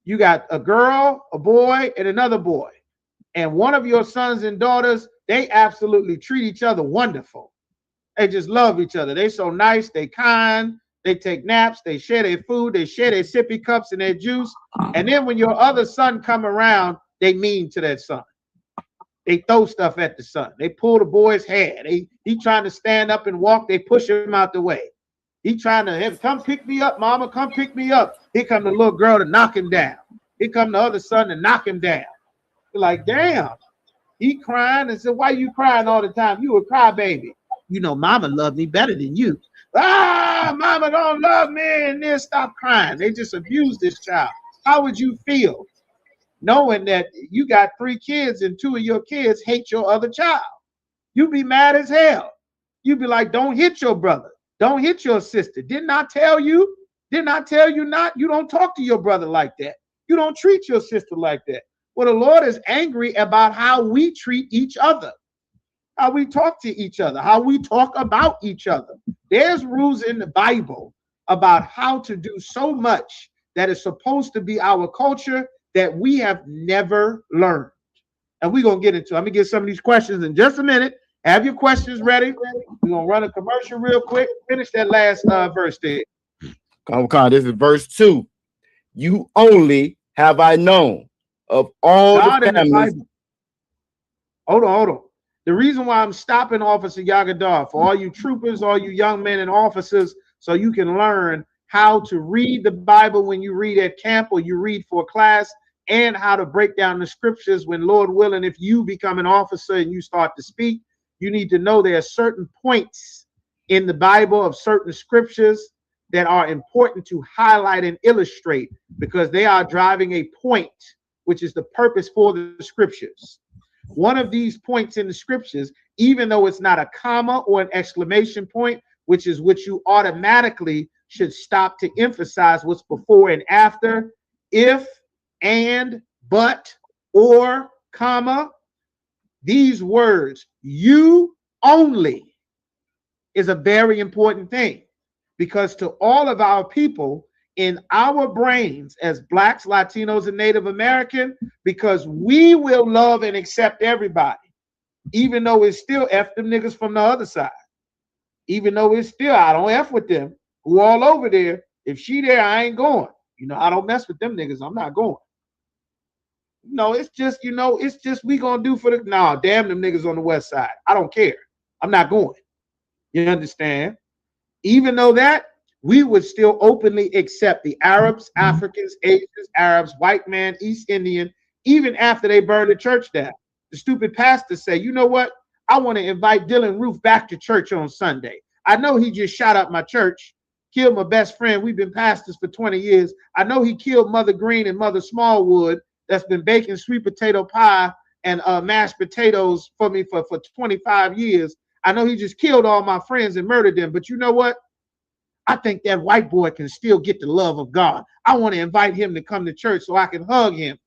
You got a girl, a boy, and another boy. And one of your sons and daughters, they absolutely treat each other wonderful. They just love each other. They so nice, they kind, they take naps, they share their food, they share their sippy cups and their juice. And then when your other son come around, they mean to that son. They throw stuff at the son. They pull the boy's hair. He trying to stand up and walk. They push him out the way. He trying to have, come pick me up, mama. Come pick me up. Here come the little girl to knock him down. Here come the other son to knock him down. You're like, damn. He crying and said, why you crying all the time? You a crybaby. You know, mama loved me better than you. Ah, mama don't love me. And then stop crying. They just abused this child. How would you feel knowing that you got 3 kids and 2 of your kids hate your other child? You'd be mad as hell. You'd be like, don't hit your brother. Don't hit your sister. Didn't I tell you? Didn't I tell you not? You don't talk to your brother like that. You don't treat your sister like that. Well, the Lord is angry about how we treat each other, how we talk to each other, how we talk about each other. There's rules in the Bible about how to do so much that is supposed to be our culture that we have never learned. And we're going to get into it. I'm going to get some of these questions in just a minute. Have your questions ready. We're going to run a commercial real quick. Finish that last verse there. This is verse 2. You only have I known of all God the families. Hold on. The reason why I'm stopping Officer Yagadar, for all you troopers, all you young men and officers, so you can learn how to read the Bible when you read at camp or you read for class, and how to break down the scriptures when, Lord willing, if you become an officer and you start to speak, you need to know there are certain points in the Bible of certain scriptures that are important to highlight and illustrate because they are driving a point, which is the purpose for the scriptures. One of these points in the scriptures, even though it's not a comma or an exclamation point, which is what you automatically should stop to emphasize what's before and after, if, and, but, or, comma, these words, you only, is a very important thing because to all of our people in our brains as Blacks, Latinos, and Native American, because we will love and accept everybody, even though it's still F them niggas from the other side. Even though it's still, I don't F with them, who all over there. If she there, I ain't going. You know, I don't mess with them niggas. I'm not going. No, it's just, you know, it's just we gonna do for the, nah, damn them niggas on the west side. I don't care. I'm not going. You understand? Even though that, we would still openly accept the Arabs, Africans, Asians, Arabs, white man, East Indian, even after they burned the church down. The stupid pastor say, you know what? I want to invite Dylan Roof back to church on Sunday. I know he just shot up my church, killed my best friend. We've been pastors for 20 years. I know he killed Mother Green and Mother Smallwood that's been baking sweet potato pie and mashed potatoes for me for 25 years. I know he just killed all my friends and murdered them. But you know what? I think that white boy can still get the love of God. I want to invite him to come to church so I can hug him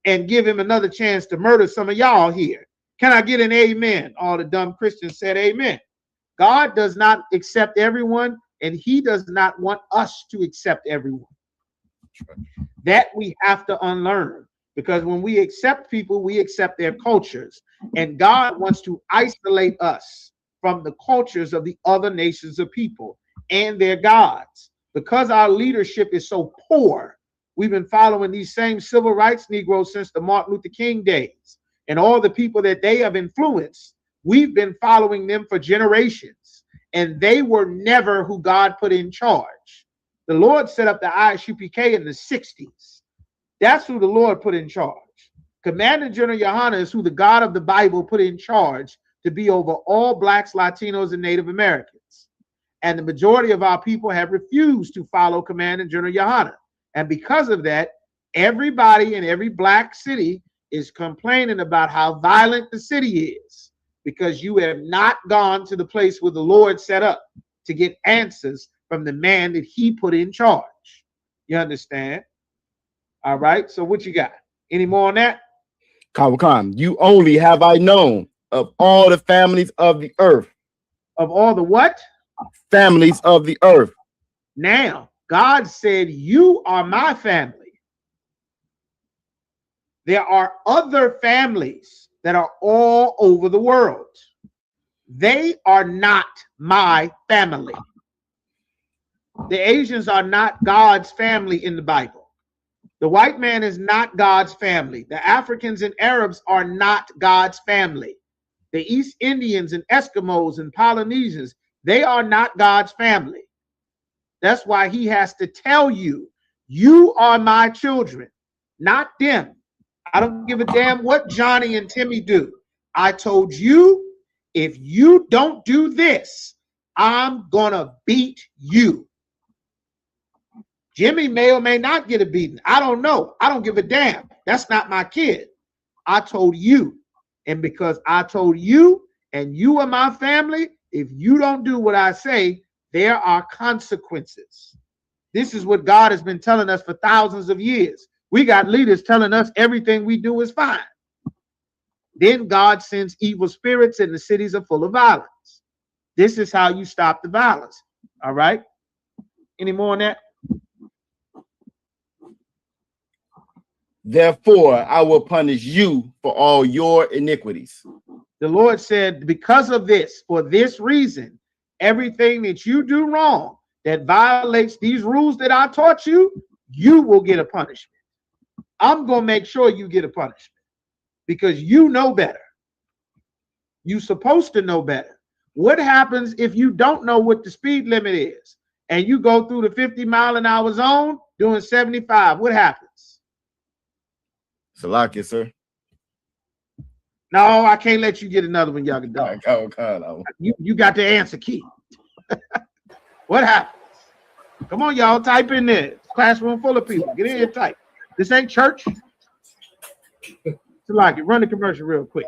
and give him another chance to murder some of y'all here. Can I get an amen? All the dumb Christians said amen. God does not accept everyone, and he does not want us to accept everyone. That we have to unlearn, because when we accept people, we accept their cultures, and God wants to isolate us from the cultures of the other nations of people and their gods. Because our leadership is so poor, we've been following these same civil rights Negroes since the Martin Luther King days, and all the people that they have influenced, we've been following them for generations, and they were never who God put in charge. The Lord set up the I.S.U.P.K in the 60s. That's who the Lord put in charge. Commander General Yahanna is who the God of the Bible put in charge to be over all Blacks, Latinos, and Native Americans. And the majority of our people have refused to follow Commander General Yahanna. And because of that, everybody in every Black city is complaining about how violent the city is, because you have not gone to the place where the Lord set up to get answers from the man that he put in charge. You understand? All right. So what you got? Any more on that? Khan, you only have I known of all the families of the earth. Of all the what? Families of the earth. Now, God said, you are my family. There are other families that are all over the world. They are not my family. The Asians are not God's family in the Bible. The white man is not God's family. The Africans and Arabs are not God's family. The East Indians and Eskimos and Polynesians, they are not God's family. That's why he has to tell you, you are my children, not them. I don't give a damn what Johnny and Timmy do. I told you, if you don't do this, I'm gonna beat you. Jimmy may or may not get a beating. I don't know. I don't give a damn. That's not my kid. I told you. And because I told you and you are my family, if you don't do what I say, there are consequences. This is what God has been telling us for thousands of years. We got leaders telling us everything we do is fine. Then God sends evil spirits and the cities are full of violence. This is how you stop the violence. All right? Any more on that? Therefore, I will punish you for all your iniquities. The Lord said, because of this, for this reason, everything that you do wrong that violates these rules that I taught you, you will get a punishment. I'm going to make sure you get a punishment because you know better. You're supposed to know better. What happens if you don't know what the speed limit is and you go through the 50-mile-an-hour zone doing 75? What happens? Salakia, sir. No, I can't let you get another one, Yaga Dog. God. You got the answer key. What happens? Come on, y'all, type in there. Classroom full of people. Get in here, type. This ain't church. Salakia, run the commercial real quick.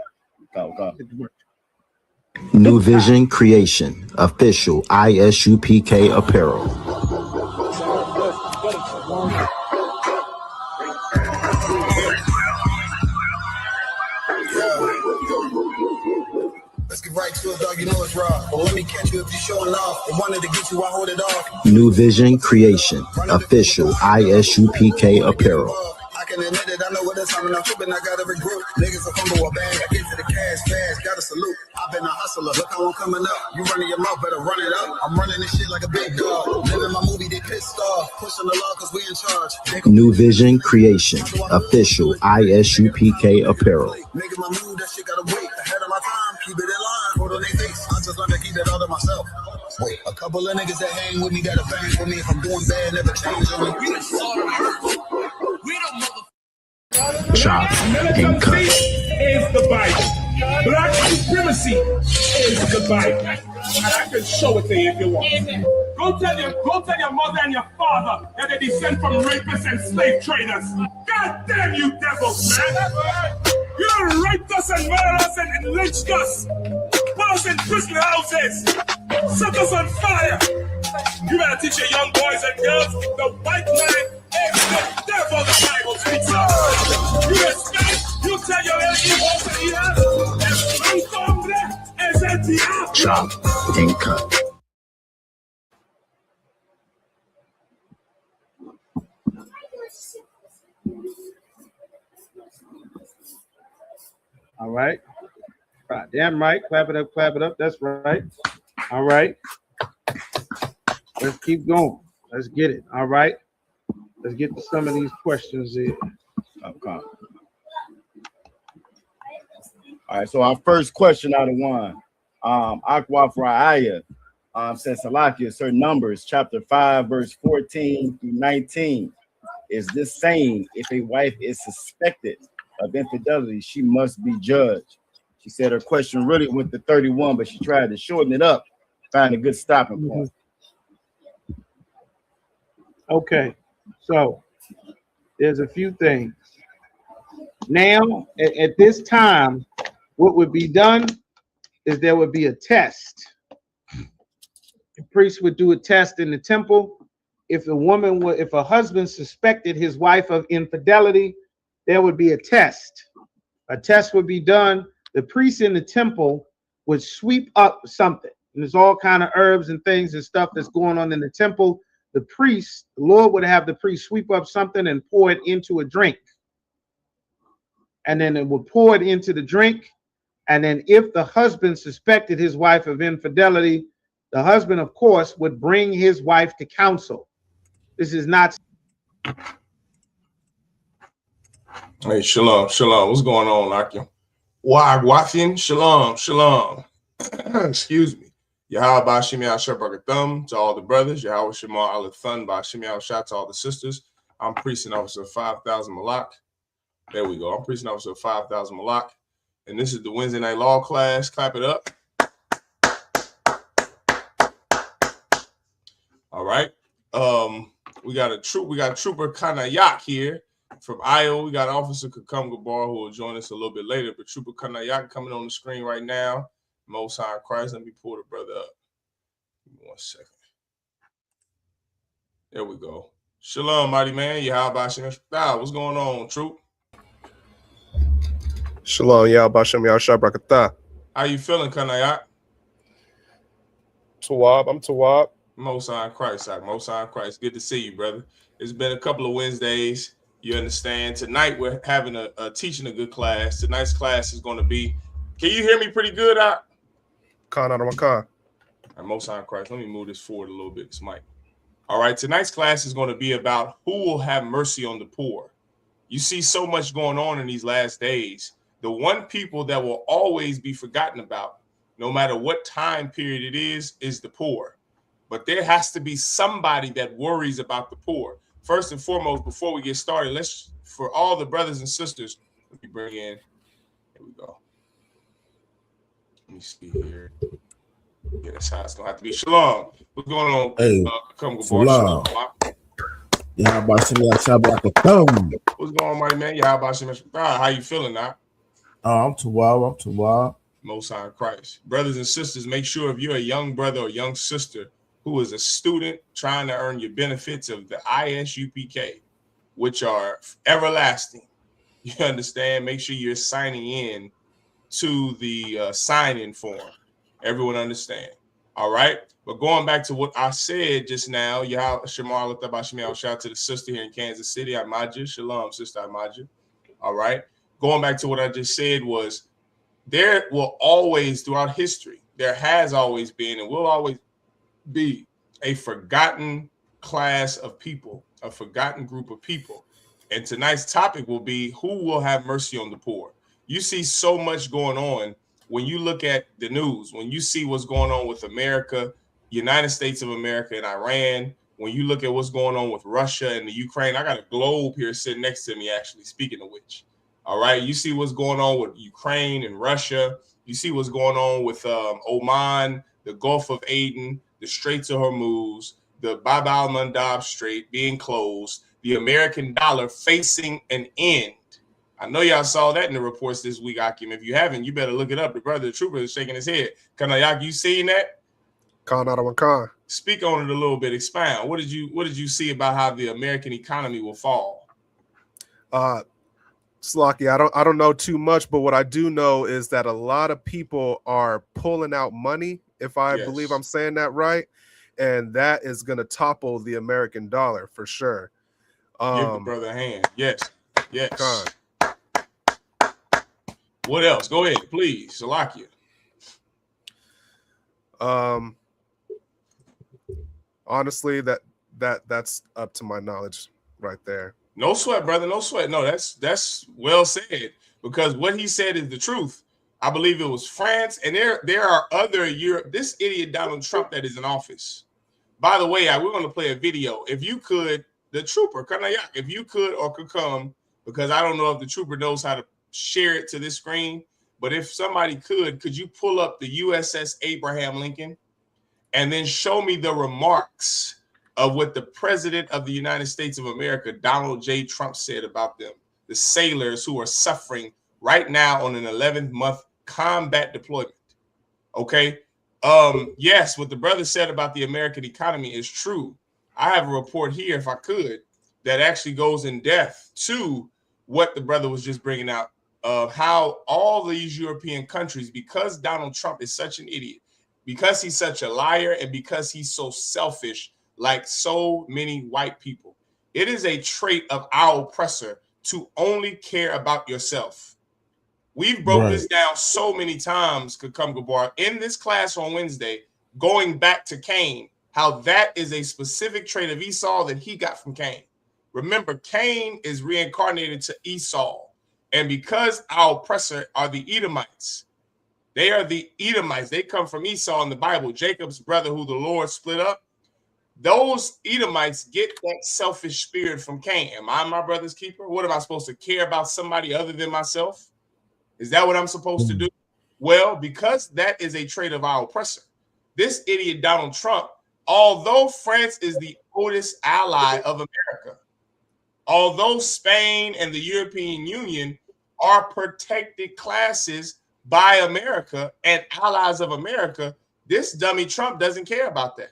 New Vision Creation, official I.S.U.P.K apparel. Let's get right to it, dog. You know it's raw. But let me catch you if you're showing off. They wanted to get you, I hold it off. New Vision Creation, official I.S.U.P.K apparel. I can admit it, I know what it's I'm tripping, I got every group. Niggas are fumble a bag, I get to the cash fast, gotta salute. I've been a hustler, look how I'm coming up. You running your mouth, better run it up. I'm running this shit like a big dog. Living my movie, they pissed off. Pushing the law cause we in charge. New Vision Creation, official I.S.U.P.K apparel. Making my move, that shit gotta wait. Ahead of my time, keep it in line. Hold on their face, I just learned to keep it all to myself. Wait, a couple of niggas that hang with me, that'll bang for me. If I'm doing bad, never change on me. We don't Chop and cut. Is the Bible. Black supremacy is the Bible. And I can show it to you if you want. Go tell your mother and your father that they descend from rapists and slave traders. God damn you devils, man. You raped us and murdered us and lynched us. Put us in prison houses. Set us on fire. You better teach your young boys and girls the white man is the devil the Bible speaks of. You expect, you tell your Chop and cut. All right. Damn right. Clap it up, clap it up. That's right. All right. Let's keep going. Let's get it. All right. Let's get to some of these questions here. Okay. All right, so our first question out of one, Aqua Fraya says, Salakia, certain Numbers, chapter 5, verse 14 through 19. Is this saying if a wife is suspected of infidelity, she must be judged? She said her question really went to 31, but she tried to shorten it up, find a good stopping point. Okay, so there's a few things. Now, at this time, what would be done is there would be a test. The priest would do a test in the temple. If a husband suspected his wife of infidelity, there would be a test. A test would be done. The priest in the temple would sweep up something. And there's all kind of herbs and things and stuff that's going on in the temple. The Lord would have the priest sweep up something and pour it into a drink. and then it would pour it into the drink. And then if the husband suspected his wife of infidelity, the husband, of course, would bring his wife to counsel. This is not. Hey, shalom, shalom. What's going on, Akim? Wagwathin, shalom, shalom. Excuse me. Yahweh Bashim Yahshua to all the brothers. Yahweh Shema Alathun Bashim Yahshua to all the sisters. I'm Precinct Officer 5000 Malak. There we go. I'm Precinct Officer 5000 Malak. And this is the Wednesday night law class. Clap it up. All right. We got Trooper Kanayak here from Iowa. We got Officer Kakum Gabar who will join us a little bit later. But Trooper Kanayak coming on the screen right now. Most High Christ. Let me pull the brother up. Give me 1 second. There we go. Shalom, mighty man. Yahweh Shem. What's going on, Troop? Shalom, Yahweh Shem Yahshua Brakatah. How you feeling, Kanayak? Tawab, I'm Tawab. Most High Christ, Most High Christ. Good to see you, brother. It's been a couple of Wednesdays. You understand? Tonight we're having a teaching a good class. Tonight's class is going to be. Can you hear me pretty good, Ak? Khan out of my car. Most High Christ. Let me move this forward a little bit, this mic. All right. Tonight's class is going to be about who will have mercy on the poor. You see so much going on in these last days. The one people that will always be forgotten about, no matter what time period it is the poor. But there has to be somebody that worries about the poor. First and foremost, before we get started, for all the brothers and sisters, let me bring in. Here we go. Let me see here. Yeah, that's how it's gonna have to be. Shalom. What's going on? Hey, Shalom. Yeah, what's going on, my man? How you feeling now? I'm too wild. Most High Christ. Brothers and sisters, make sure if you're a young brother or young sister who is a student trying to earn your benefits of the I.S.U.P.K, which are everlasting, you understand? Make sure you're signing in to the sign-in form. Everyone understand? All right? But going back to what I said just now, shout out to the sister here in Kansas City, Amaja. Shalom, Sister Amaja. All right? Going back to what I just said was, there will always, throughout history, there has always been and will always be a forgotten class of people, a forgotten group of people. And tonight's topic will be who will have mercy on the poor. You see so much going on when you look at the news, when you see what's going on with America, United States of America and Iran, when you look at what's going on with Russia and the Ukraine. I got a globe here sitting next to me, actually, speaking of which. All right, you see what's going on with Ukraine and Russia. You see what's going on with Oman, the Gulf of Aden, the Straits of Hormuz, the Bab al-Mandab Strait being closed, the American dollar facing an end. I know y'all saw that in the reports this week, Akim. If you haven't, you better look it up. The brother, the trooper, is shaking his head. Kanayak, you seen that? Khan out of my car. Speak on it a little bit. Expound. What did you see about how the American economy will fall? Slocky, I don't know too much, but what I do know is that a lot of people are pulling out money, if I believe I'm saying that right, and that is going to topple the American dollar for sure. Give the brother a hand. Yes. Khan. What else? Go ahead, please. Salakia. Honestly, that's up to my knowledge right there. No sweat, brother. No sweat. No, that's well said, because what he said is the truth. I believe it was France, and there are other Europe. This idiot Donald Trump that is in office. By the way, we're going to play a video. If you could, the trooper, Kanayak, if you could or could come, because I don't know if the trooper knows how to share it to this screen, but if somebody could you pull up the USS Abraham Lincoln and then show me the remarks of what the president of the United States of America, Donald J. Trump, said about them, the sailors who are suffering right now on an 11th-month combat deployment. Okay? Yes, what the brother said about the American economy is true. I have a report here, if I could, that actually goes in depth to what the brother was just bringing out, of how all these European countries, because Donald Trump is such an idiot, because he's such a liar, and because he's so selfish, like so many white people, it is a trait of our oppressor to only care about yourself. We've broke this down so many times, Kakam Gabar, in this class on Wednesday, going back to Cain, how that is a specific trait of Esau that he got from Cain. Remember, Cain is reincarnated to Esau. And because our oppressor are the Edomites, they are the Edomites. They come from Esau in the Bible, Jacob's brother who the Lord split up. Those Edomites get that selfish spirit from Cain. Am I my brother's keeper? What am I supposed to care about somebody other than myself? Is that what I'm supposed to do? Well, because that is a trait of our oppressor. This idiot Donald Trump, although France is the oldest ally of America, although Spain and the European Union are protected classes by America and allies of America, this dummy Trump doesn't care about that.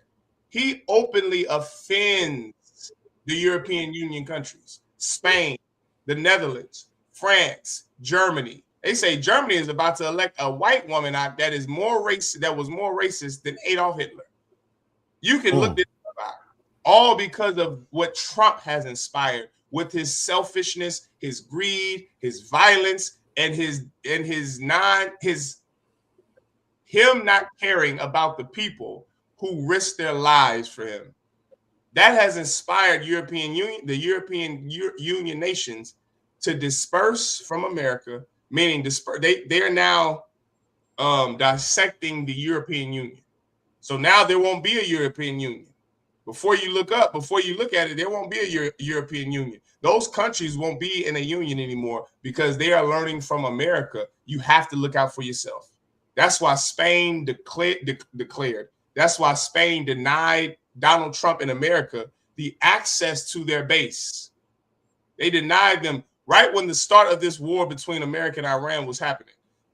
He openly offends the European Union countries, Spain, the Netherlands, France, Germany. They say Germany is about to elect a white woman out that is more racist, that was more racist than Adolf Hitler. You can look this up, all because of what Trump has inspired with his selfishness, his greed, his violence, and him not caring about the people who risk their lives for him. That has inspired the European Union nations to disperse from America, meaning they are now dissecting the European Union. So now there won't be a European Union. Before you look at it, there won't be a European Union. Those countries won't be in a union anymore because they are learning from America. You have to look out for yourself. That's why Spain declared. That's why Spain denied Donald Trump in America the access to their base. They denied them right when the start of this war between America and Iran was happening.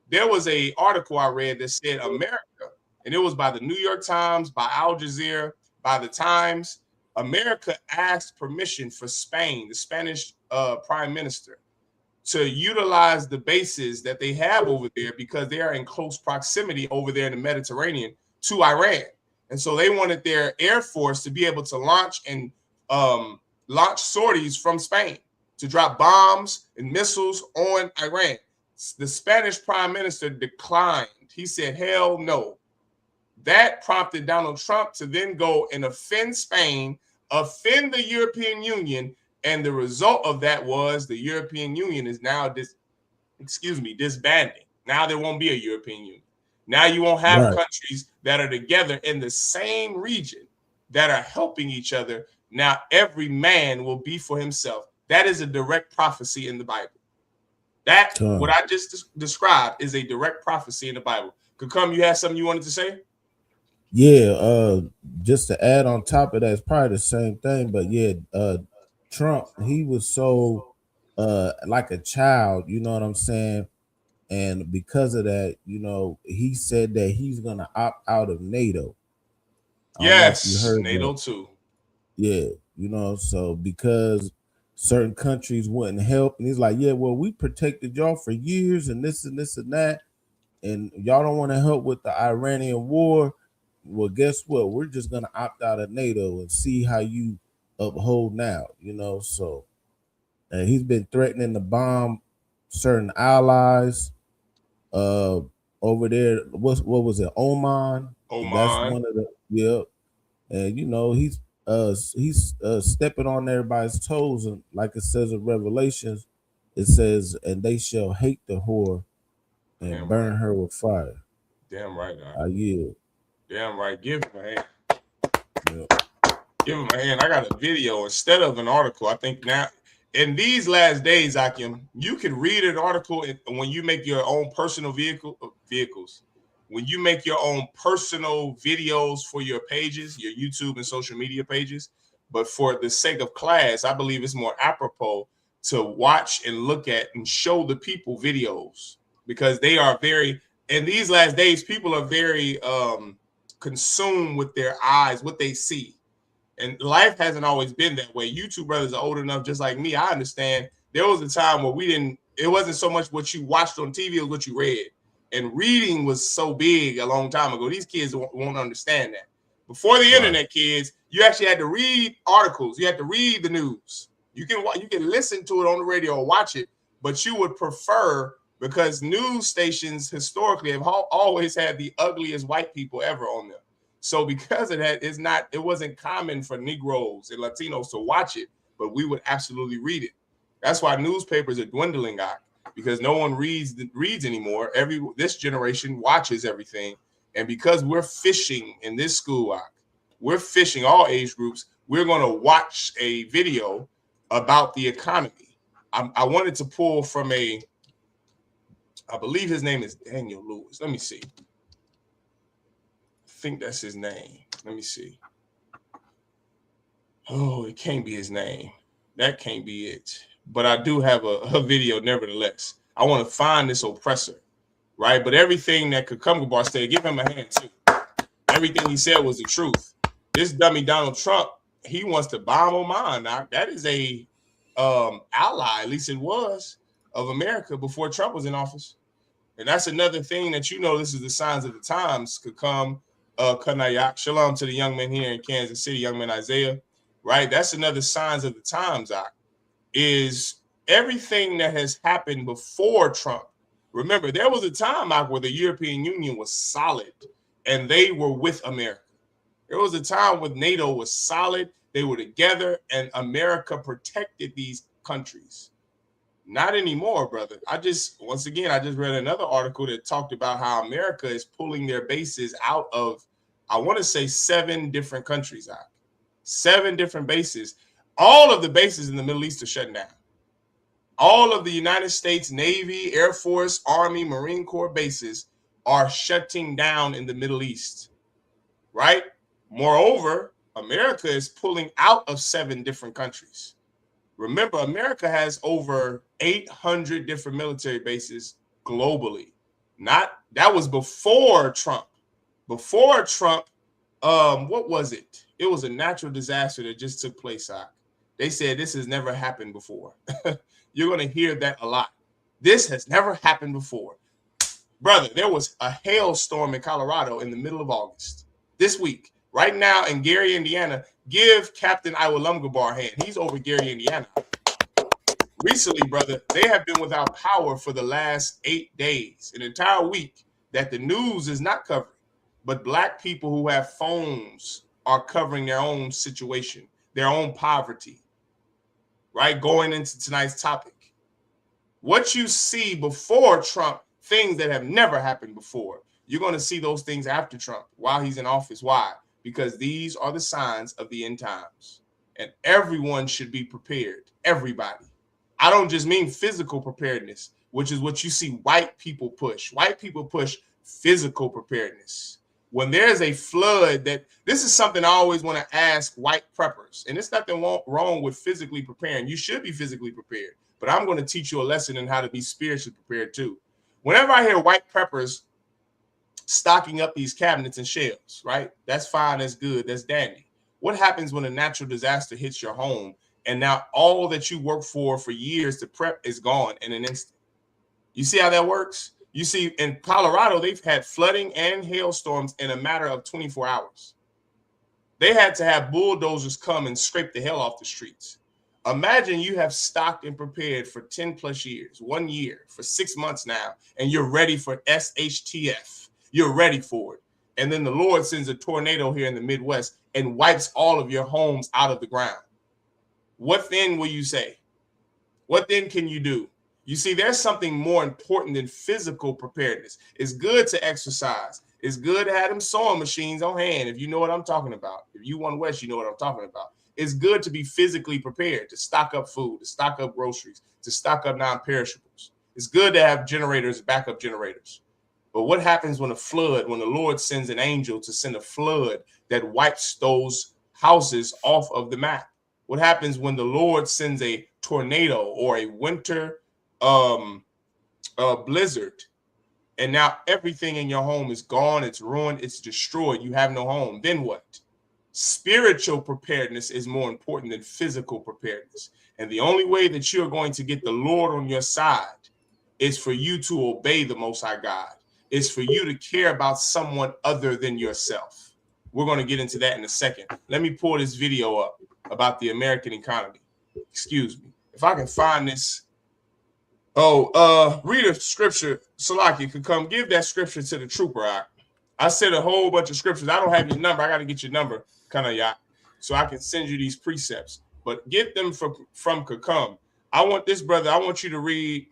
There was an article I read that said America, and it was by the New York Times, by Al Jazeera, by the Times. America asked permission for Spain, the Spanish prime minister, to utilize the bases that they have over there because they are in close proximity over there in the Mediterranean to Iran. And so they wanted their air force to be able to launch sorties from Spain to drop bombs and missiles on Iran. The Spanish prime minister declined. He said, hell no. That prompted Donald Trump to then go and offend Spain, offend the European Union, and the result of that was the European Union is now disbanding. Now there won't be a European Union. Now you won't have countries that are together in the same region that are helping each other. Now every man will be for himself. That is a direct prophecy in the Bible. What I just described is a direct prophecy in the Bible. Kakam, you had something you wanted to say? Yeah, just to add on top of that, it's probably the same thing, but yeah, Trump, he was so like a child, you know what I'm saying? And because of that, you know, he said that he's gonna opt out of NATO. Yes, NATO too. Yeah, you know, so because certain countries wouldn't help, and he's like, yeah, well, we protected y'all for years and this and that, and y'all don't want to help with the Iranian war. Well, guess what? We're just gonna opt out of NATO and see how you uphold now, you know. So and he's been threatening to bomb certain allies over there. What was it? Oman. That's one of the and you know he's stepping on everybody's toes, and like it says in Revelations, it says, and they shall hate the whore and burn her with fire. Damn right. I yield. Damn right. Give him a hand. Yeah. Give him a hand. I got a video instead of an article. I think now in these last days, Akim, you can read an article when you make your own personal vehicles. When you make your own personal videos for your pages, your YouTube and social media pages. But for the sake of class, I believe it's more apropos to watch and look at and show the people videos, because they are very, in these last days, people are very consumed with their eyes, what they see. And life hasn't always been that way. You two brothers are old enough, just like me. I understand there was a time where it wasn't so much what you watched on TV, it was what you read. And reading was so big a long time ago. These kids won't understand that. Before the internet, kids, you actually had to read articles. You had to read the news. You can listen to it on the radio or watch it, but you would prefer, because news stations historically have always had the ugliest white people ever on them. So because of that, it wasn't common for Negroes and Latinos to watch it, but we would absolutely read it. That's why newspapers are dwindling out, because no one reads anymore. This generation watches everything. And because we're fishing in this school, we're fishing all age groups. We're going to watch a video about the economy. I wanted to pull from I believe his name is Daniel Lewis. Let me see. I think that's his name. Let me see. Oh, it can't be his name. That can't be it. But I do have a video nevertheless. I want to find this oppressor, right? But everything that Cucumber said, give him a hand too. Everything he said was the truth. This dummy Donald Trump, he wants to bomb Oman. Now, that is a ally, at least it was, of America before Trump was in office. And that's another thing that this is the signs of the times. Kanayak. Shalom to the young man here in Kansas City, young man Isaiah, right? That's another signs of the times, is everything that has happened before Trump. Remember, there was a time where the European Union was solid and they were with America. There was a time when NATO was solid, they were together, and America protected these countries. Not anymore, brother. I just read another article that talked about how America is pulling their bases out of, I want to say 7 different countries. 7 different bases. All of the bases in the Middle East are shutting down. All of the United States Navy, Air Force, Army, Marine Corps bases are shutting down in the Middle East, right? Moreover, America is pulling out of 7 different countries. Remember, America has over 800 different military bases globally. That was before Trump. Before Trump, what was it? It was a natural disaster that just took place. They said this has never happened before. You're going to hear that a lot. This has never happened before. Brother, there was a hailstorm in Colorado in the middle of August. This week, right now in Gary, Indiana, give Captain I.S.U.P.K a hand. He's over Gary, Indiana. Recently, brother, they have been without power for the last 8 days, an entire week that the news is not covering. But black people who have phones are covering their own situation, their own poverty, right? Going into tonight's topic. What you see before Trump, things that have never happened before, you're going to see those things after Trump while he's in office. Why? Because these are the signs of the end times. And everyone should be prepared. Everybody. I don't just mean physical preparedness, which is what you see white people push. White people push physical preparedness. When there's a flood, this is something I always want to ask white preppers. And there's nothing wrong with physically preparing. You should be physically prepared. But I'm going to teach you a lesson in how to be spiritually prepared too. Whenever I hear white preppers stocking up these cabinets and shelves, right? That's fine, that's good, that's dandy. What happens when a natural disaster hits your home and now all that you worked for years to prep is gone in an instant? You see how that works? You see, in Colorado, they've had flooding and hailstorms in a matter of 24 hours. They had to have bulldozers come and scrape the hell off the streets. Imagine you have stocked and prepared for 10 plus years, 1 year, for 6 months now, and you're ready for SHTF. You're ready for it. And then the Lord sends a tornado here in the Midwest and wipes all of your homes out of the ground. What then will you say? What then can you do? You see, there's something more important than physical preparedness. It's good to exercise. It's good to have them sewing machines on hand, if you know what I'm talking about. If you want West, you know what I'm talking about. It's good to be physically prepared, to stock up food, to stock up groceries, to stock up non-perishables. It's good to have generators, backup generators. But what happens when when the Lord sends an angel to send a flood that wipes those houses off of the map? What happens when the Lord sends a tornado or a winter blizzard, and now everything in your home is gone, it's ruined, it's destroyed, you have no home? Then what? Spiritual preparedness is more important than physical preparedness. And the only way that you're going to get the Lord on your side is for you to obey the Most High God. It's for you to care about someone other than yourself. We're going to get into that in a second. Let me pull this video up about the American economy. excuse me, if I can find this. Read a scripture. Salaki could come give that scripture to the trooper. I said a whole bunch of scriptures. I don't have your number. I got to get your number, Kanayat, so I can send you these precepts. But get them from Kakam. I want this brother. I want you to read.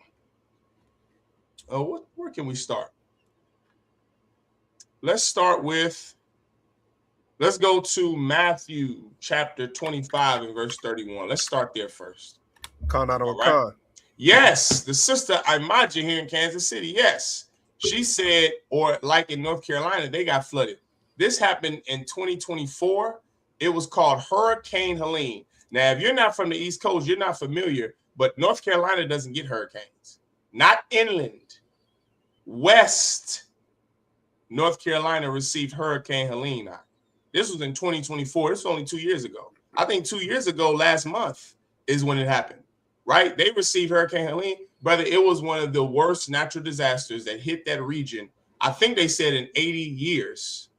Where can we start? Let's go to Matthew chapter 25 and verse 31. Let's start there first. Khan out on Khan. Yes, the sister Imaja here in Kansas City. Yes, she said, or like in North Carolina, they got flooded. This happened in 2024. It was called Hurricane Helene. Now, if you're not from the East Coast, you're not familiar, but North Carolina doesn't get hurricanes. Not inland. West North Carolina received Hurricane Helene. This was in 2024. This was only 2 years ago. I think 2 years ago, last month, is when it happened, right? They received Hurricane Helene. Brother, it was one of the worst natural disasters that hit that region. I think they said in 80 years.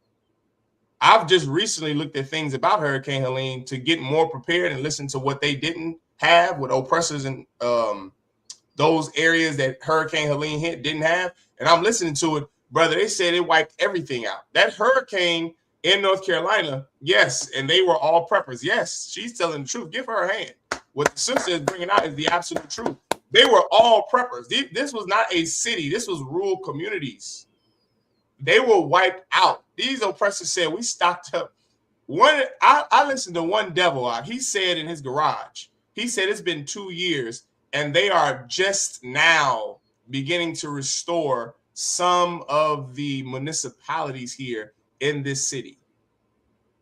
I've just recently looked at things about Hurricane Helene to get more prepared and listen to what they didn't have, what oppressors in those areas that Hurricane Helene hit didn't have. And I'm listening to it. Brother, they said it wiped everything out. That hurricane in North Carolina, yes, and they were all preppers. Yes, she's telling the truth. Give her a hand. What the sister is bringing out is the absolute truth. They were all preppers. This was not a city. This was rural communities. They were wiped out. These oppressors said, we stocked up. I listened to one devil out. He said in his garage, he said it's been 2 years, and they are just now beginning to restore some of the municipalities here in this city.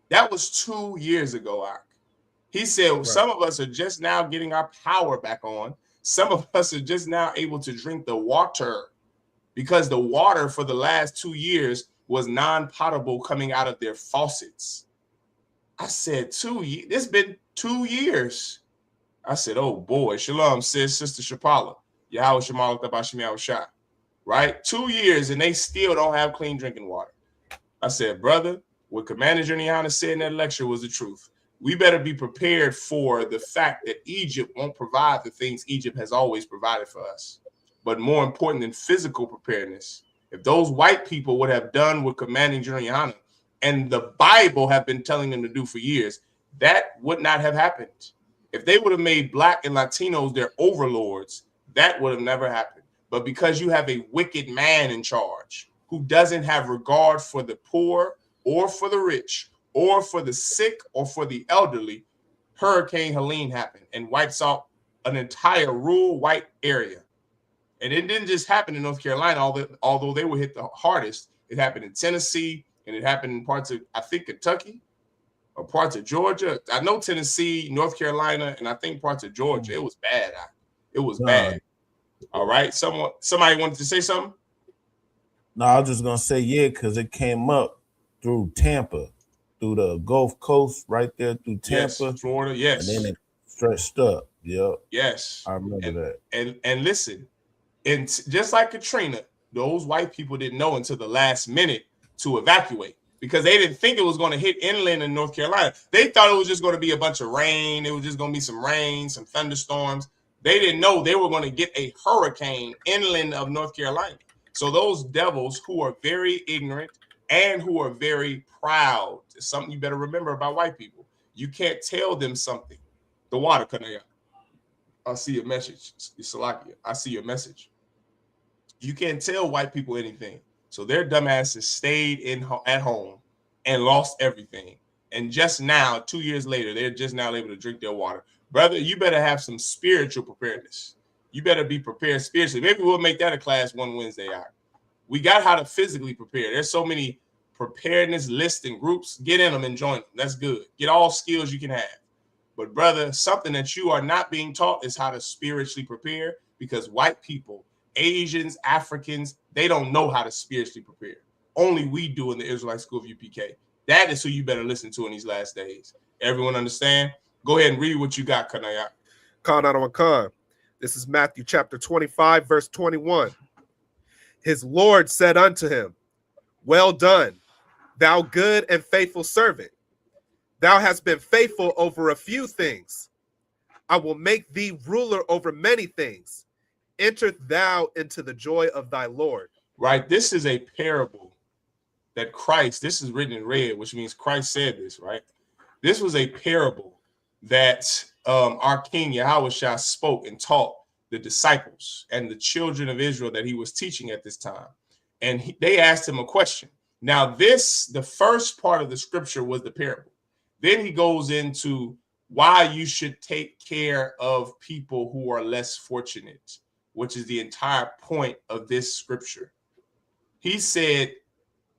That was 2 years ago, Ark. He said, right. Some of us are just now getting our power back on. Some of us are just now able to drink the water because the water for the last 2 years was non-potable coming out of their faucets. I said, 2 years? It's been 2 years. I said, oh boy, shalom, sis, Sister Shapala. Yahweh Shemal Tabashim Yahushua. Right? 2 years and they still don't have clean drinking water. I said, brother, what Commander General Yahanna said in that lecture was the truth. We better be prepared for the fact that Egypt won't provide the things Egypt has always provided for us. But more important than physical preparedness, if those white people would have done what Commanding General Yahanna and the Bible have been telling them to do for years, that would not have happened. If they would have made Black and Latinos their overlords, that would have never happened. But because you have a wicked man in charge who doesn't have regard for the poor or for the rich or for the sick or for the elderly, Hurricane Helene happened and wipes out an entire rural white area. And it didn't just happen in North Carolina, although they were hit the hardest. It happened in Tennessee, and it happened in parts of, I think, Kentucky or parts of Georgia. I know Tennessee, North Carolina, and I think parts of Georgia. It was bad. It was bad. All right. Somebody wanted to say something? No, I was just going to say, yeah, because it came up through Tampa, through the Gulf Coast, right there through Tampa. Yes, Florida, yes. And then it stretched up. Yep. Yes. I remember that. And listen, and just like Katrina, those white people didn't know until the last minute to evacuate because they didn't think it was going to hit inland in North Carolina. They thought it was just going to be a bunch of rain. It was just going to be some rain, some thunderstorms. They didn't know they were going to get a hurricane inland of North Carolina. So those devils who are very ignorant and who are very proud, is something you better remember about white people. You can't tell them something. The water, Kanaya. I see your message. Salakia. I see your message. You can't tell white people anything. So their dumbasses stayed at home and lost everything. And just now, 2 years later, they're just now able to drink their water. Brother, you better have some spiritual preparedness. You better be prepared spiritually. Maybe we'll make that a class one Wednesday out. We got how to physically prepare. There's so many preparedness lists and groups. Get in them and join them. That's good. Get all skills you can have. But brother, something that you are not being taught is how to spiritually prepare, because white people, Asians, Africans, they don't know how to spiritually prepare. Only we do in the Israelite School of UPK. That is who you better listen to in these last days. Everyone understand? Go ahead and read what you got, Kanaya. Khan out on Khan. This is Matthew chapter 25, verse 21. His Lord said unto him, well done, thou good and faithful servant. Thou hast been faithful over a few things. I will make thee ruler over many things. Enter thou into the joy of thy Lord. Right. This is a parable that Christ, this is written in red, which means Christ said this, right? This was a parable that our King Yahushua spoke and taught the disciples and the children of Israel that he was teaching at this time. And they asked him a question. Now, the first part of the scripture was the parable. Then he goes into why you should take care of people who are less fortunate, which is the entire point of this scripture. He said,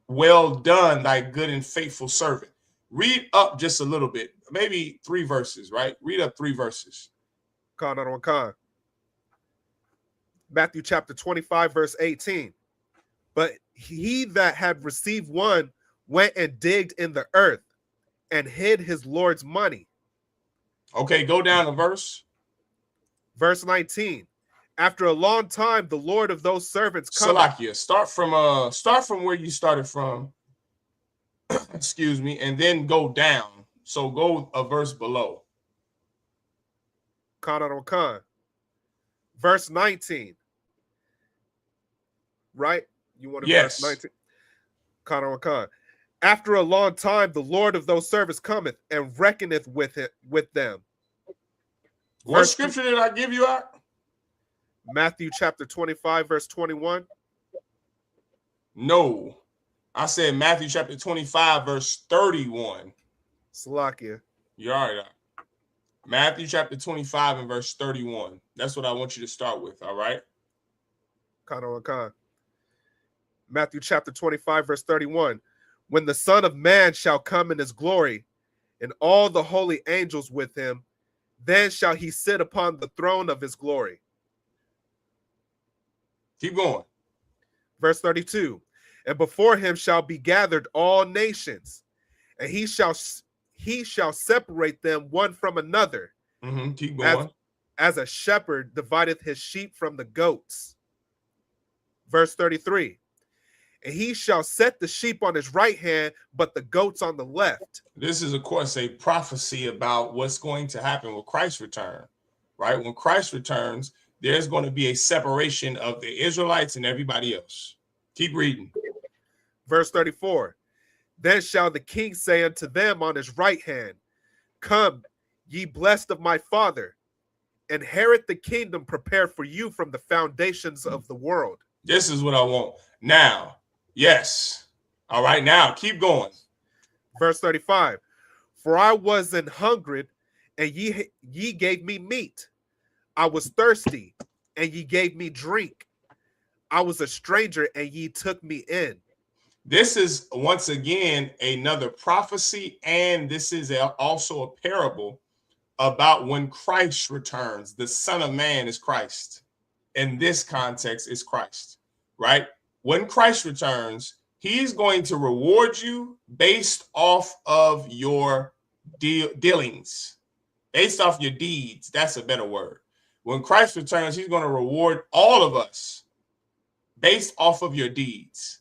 well done, thy good and faithful servant. Read up just a little bit, maybe 3 verses, right? Read up 3 verses. Matthew chapter 25, verse 18. But he that had received one went and digged in the earth and hid his Lord's money. Okay, go down a verse. Verse 19. After a long time, the Lord of those servants Salakia, start from where you started from. Excuse me, and then go down. So go a verse below. Verse 19. Right? You want to yes. Verse 19? After a long time, the Lord of those servants cometh and reckoneth with them. What scripture did I give you out? Matthew chapter 25, verse 21. No, I said Matthew chapter 25, verse 31. Salakia. You're all right. Matthew chapter 25 and verse 31. That's what I want you to start with, all right? Matthew chapter 25, verse 31. When the Son of Man shall come in his glory, and all the holy angels with him, then shall he sit upon the throne of his glory. Keep going. Verse 32. And before him shall be gathered all nations, and he shall separate them one from another. Keep going. As a shepherd divideth his sheep from the goats. Verse 33. And he shall set the sheep on his right hand, but the goats on the left. This is, of course, a prophecy about what's going to happen with Christ's return, right? When Christ returns, there's going to be a separation of the Israelites and everybody else. Keep reading. Verse 34. Then shall the king say unto them on his right hand, Come, ye blessed of my Father, inherit the kingdom prepared for you from the foundations of the world. This is what I want. Now, yes. All right, now keep going. Verse 35. For I was an hungered, and ye gave me meat. I was thirsty, and ye gave me drink. I was a stranger, and ye took me in. This is, once again, another prophecy, and this is also a parable about when Christ returns. The Son of Man is Christ. In this context, is Christ, right? When Christ returns, he's going to reward you based off of your dealings, based off your deeds. That's a better word. When Christ returns, he's going to reward all of us based off of your deeds.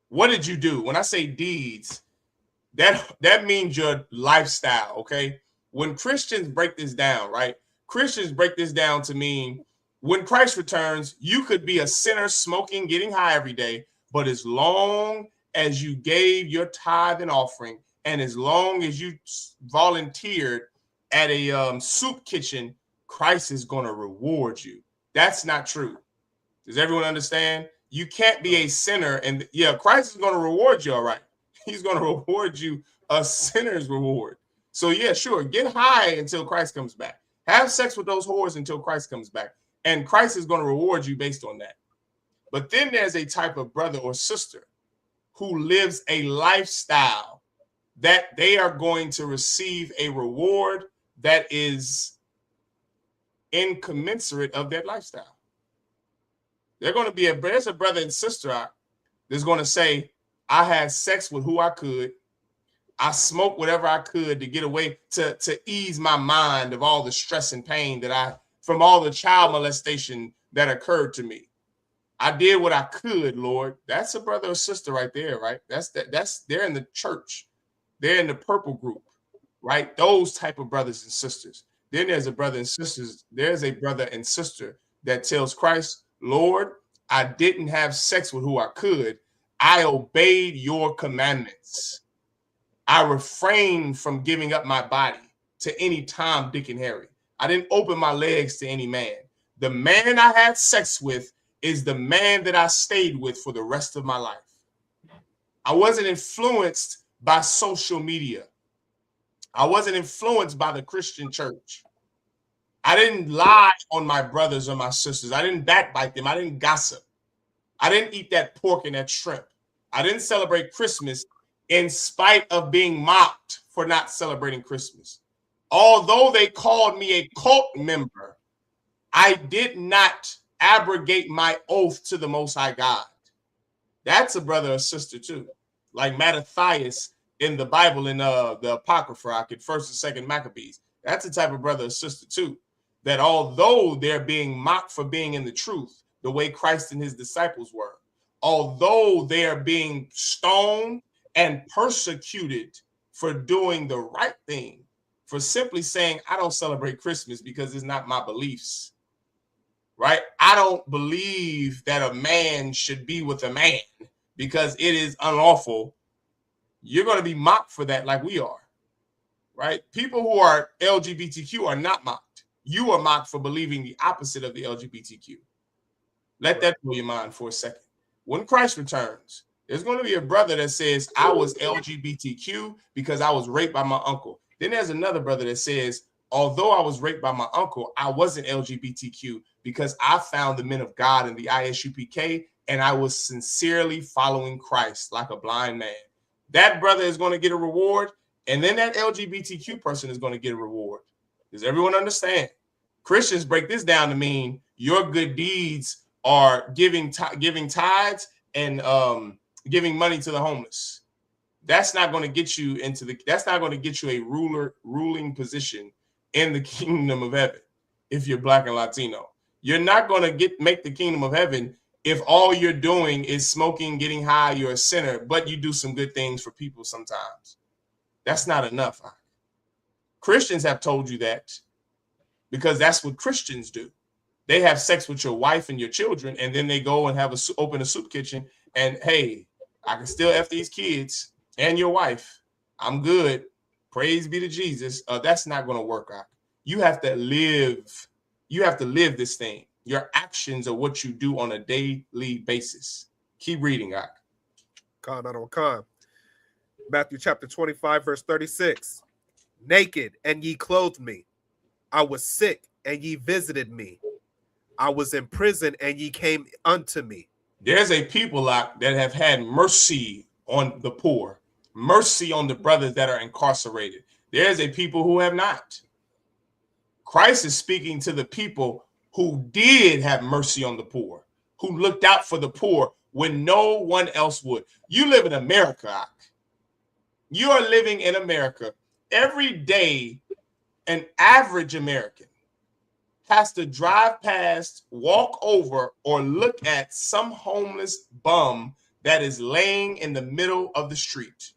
What did you do? When I say deeds, that means your lifestyle, okay? When Christians break this down, right? Christians break this down to mean when Christ returns, you could be a sinner smoking, getting high every day, but as long as you gave your tithe and offering, and as long as you volunteered at a soup kitchen, Christ is going to reward you. That's not true. Does everyone understand? You can't be a sinner, and yeah, Christ is going to reward you, all right? He's going to reward you a sinner's reward. So yeah, sure, get high until Christ comes back. Have sex with those whores until Christ comes back. And Christ is going to reward you based on that. But then there's a type of brother or sister who lives a lifestyle that they are going to receive a reward that is incommensurate of that lifestyle. They're going to be there's a brother and sister out that's going to say, I had sex with who I could. I smoked whatever I could to get away, to ease my mind of all the stress and pain from all the child molestation that occurred to me. I did what I could, Lord. That's a brother or sister right there, right? They're in the church. They're in the purple group, right? Those type of brothers and sisters. Then there's a brother and sisters. There's a brother and sister that tells Christ, Lord, I didn't have sex with who I could. I obeyed your commandments. I refrained from giving up my body to any Tom, Dick, and Harry. I didn't open my legs to any man. The man I had sex with is the man that I stayed with for the rest of my life. I wasn't influenced by social media. I wasn't influenced by the Christian church. I didn't lie on my brothers or my sisters. I didn't backbite them. I didn't gossip. I didn't eat that pork and that shrimp. I didn't celebrate Christmas in spite of being mocked for not celebrating Christmas. Although they called me a cult member, I did not abrogate my oath to the Most High God. That's a brother or sister too. Like Mattathias in the Bible in the Apocrypha, in 1st and 2nd Maccabees. That's a type of brother or sister too. That although they're being mocked for being in the truth, the way Christ and his disciples were, although they are being stoned and persecuted for doing the right thing, for simply saying, I don't celebrate Christmas because it's not my beliefs, right? I don't believe that a man should be with a man because it is unlawful. You're going to be mocked for that like we are, right? People who are LGBTQ are not mocked. You are mocked for believing the opposite of the LGBTQ. Let that blow your mind for a second. When Christ returns, there's going to be a brother that says, I was LGBTQ because I was raped by my uncle. Then there's another brother that says, although I was raped by my uncle, I wasn't LGBTQ because I found the men of God in the I.S.U.P.K. and I was sincerely following Christ like a blind man. That brother is going to get a reward, and then that LGBTQ person is going to get a reward. Does everyone understand? Christians break this down to mean your good deeds are giving tithes and giving money to the homeless. That's not going to get you that's not going to get you a ruling position in the kingdom of heaven. If you're Black and Latino, you're not going to make the kingdom of heaven if all you're doing is smoking, getting high, you're a sinner, but you do some good things for people sometimes. That's not enough. Christians have told you that because that's what Christians do. They have sex with your wife and your children, and then they go and open a soup kitchen, and hey, I can still F these kids and your wife. I'm good. Praise be to Jesus. That's not going to work out. You have to live. You have to live this thing. Your actions are what you do on a daily basis. Keep reading, Ak. Khan, not on Khan. Matthew chapter 25, verse 36. Naked, and ye clothed me. I was sick, and ye visited me. I was in prison, and ye came unto me. There's a people that have had mercy on the poor, mercy on the brothers that are incarcerated. There's a people who have not. Christ is speaking to the people who did have mercy on the poor, who looked out for the poor when no one else would. You live in America. You are living in America. Every day, an average American has to drive past, walk over, or look at some homeless bum that is laying in the middle of the street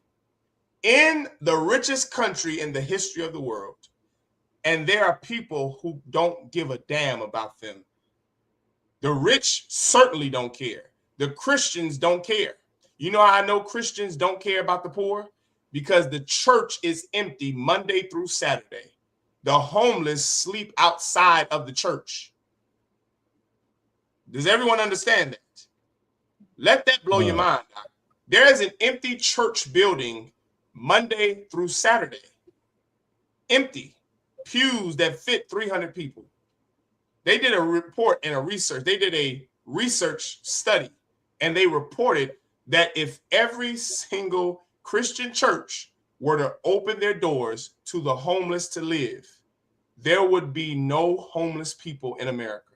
in the richest country in the history of the world. And there are people who don't give a damn about them. The rich certainly don't care. The Christians don't care. You know how I know Christians don't care about the poor? Because the church is empty Monday through Saturday. The homeless sleep outside of the church. Does everyone understand that? Let that blow your mind. There is an empty church building Monday through Saturday. Empty. Pews that fit 300 people. They did a report and a research. They did a research study, and they reported that if every single Christian church were to open their doors to the homeless to live, there would be no homeless people in America.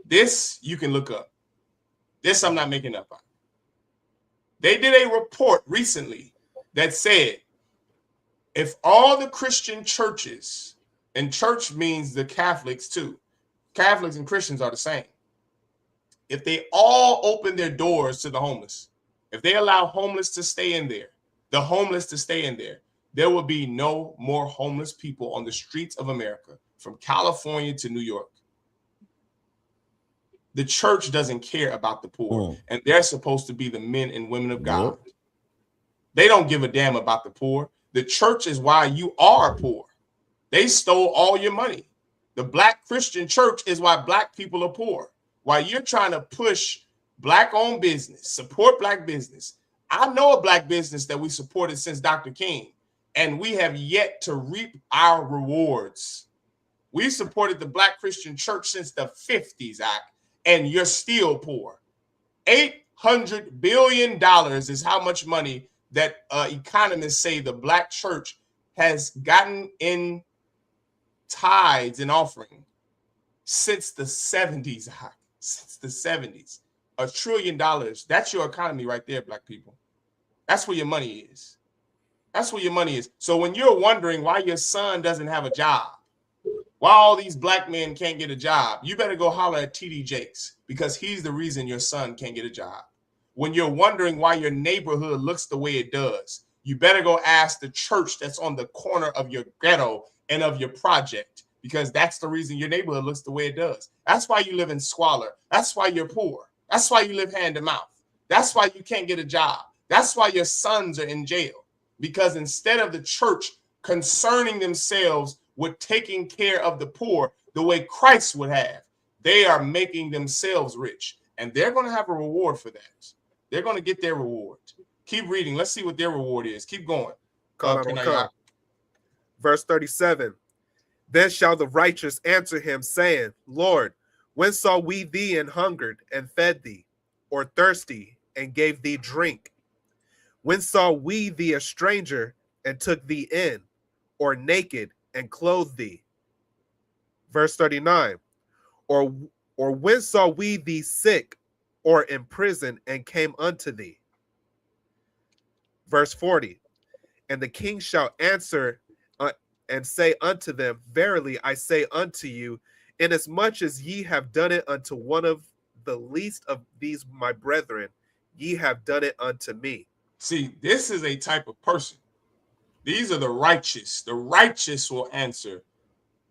This you can look up. This I'm not making up. They did a report recently that said if all the Christian churches, and church means the Catholics too, Catholics and Christians are the same. If they all open their doors to the homeless, if they allow homeless to stay in there, the homeless to stay in there, there will be no more homeless people on the streets of America, from California to New York. The church doesn't care about the poor, and they're supposed to be the men and women of God. They don't give a damn about the poor. The church is why you are poor. They stole all your money. The Black Christian church is why Black people are poor. While you're trying to push Black-owned business, support Black business. I know a Black business that we supported since Dr. King, and we have yet to reap our rewards. We supported the Black Christian church since the 50s, and you're still poor. $800 billion is how much money that economists say the Black church has gotten in tithes and offering since the 70s. Since the 70s. $1 trillion. That's your economy right there, Black people. That's where your money is. That's where your money is. So when you're wondering why your son doesn't have a job, why all these Black men can't get a job, you better go holler at T.D. Jakes, because he's the reason your son can't get a job. When you're wondering why your neighborhood looks the way it does, you better go ask the church that's on the corner of your ghetto and of your project, because that's the reason your neighborhood looks the way it does. That's why you live in squalor. That's why you're poor. That's why you live hand to mouth. That's why you can't get a job. That's why your sons are in jail, because instead of the church concerning themselves with taking care of the poor the way Christ would have, they are making themselves rich, and they're going to have a reward for that. They're going to get their reward. Keep reading. Let's see what their reward is. Keep going. Verse 37. Then shall the righteous answer him, saying, Lord, when saw we thee and hungered and fed thee, or thirsty and gave thee drink? When saw we thee a stranger and took thee in, or naked and clothed thee? Verse 39. Or when saw we thee sick or in prison and came unto thee? Verse 40. And the king shall answer and say unto them, Verily I say unto you, inasmuch as ye have done it unto one of the least of these my brethren, ye have done it unto me. See, this is a type of person. These are the righteous. The righteous will answer.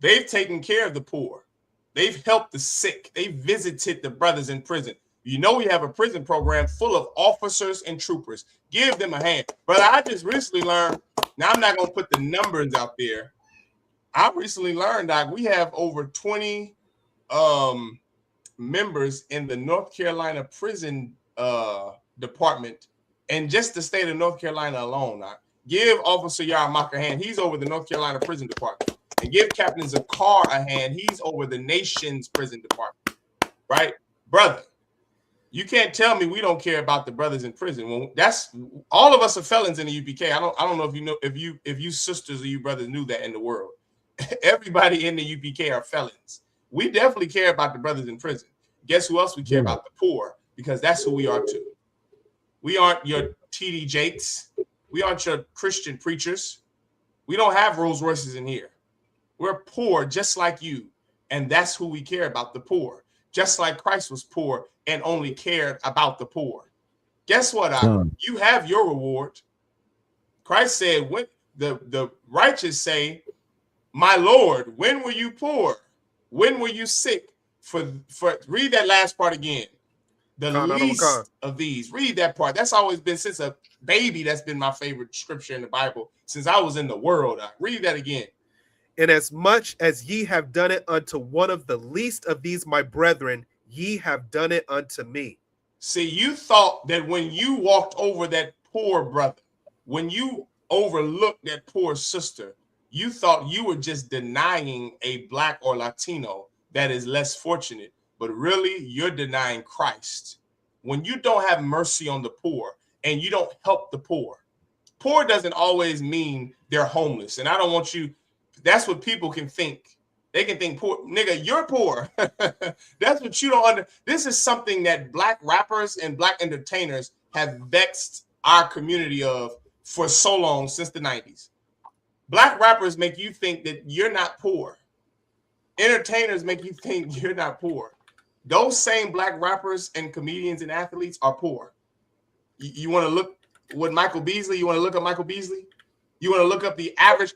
They've taken care of the poor. They've helped the sick. They visited the brothers in prison. You know, we have a prison program full of officers and troopers. Give them a hand. Brother, I just recently learned, now I'm not going to put the numbers out there. I recently learned that we have over 20 members in the North Carolina prison department, and just the state of North Carolina alone. Give Officer Yahanna a hand. He's over the North Carolina prison department. And give Captain Zakar a hand. He's over the nation's prison department. Right? Brother, you can't tell me we don't care about the brothers in prison. Well, that's all of us are felons in the UPK. I don't know if you sisters or you brothers knew that in the world. Everybody in the UPK are felons. We definitely care about the brothers in prison. Guess who else we care about? The poor, because that's who we are too. We aren't your TD Jakes. We aren't your Christian preachers. We don't have Rolls Royces in here. We're poor just like you, and that's who we care about, the poor. Just like Christ was poor and only cared about the poor. Guess what? You have your reward. Christ said, when the righteous say, my Lord, when were you poor? When were you sick? For read that last part again. The least of these. Read that part. That's always been, since a baby, that's been my favorite scripture in the Bible since I was in the world. Read that again. Inasmuch as ye have done it unto one of the least of these my brethren, ye have done it unto me. See, you thought that when you walked over that poor brother, when you overlooked that poor sister, you thought you were just denying a Black or Latino that is less fortunate, but really you're denying Christ. When you don't have mercy on the poor and you don't help the poor, poor doesn't always mean they're homeless. And I don't want you, that's what people can think. They can think, poor, nigga, you're poor. That's what you don't understand. This is something that Black rappers and Black entertainers have vexed our community of for so long, since the 90s. Black rappers make you think that you're not poor. Entertainers make you think you're not poor. Those same Black rappers and comedians and athletes are poor. You want to look what Michael Beasley, you want to look at Michael Beasley? You want to look up the average?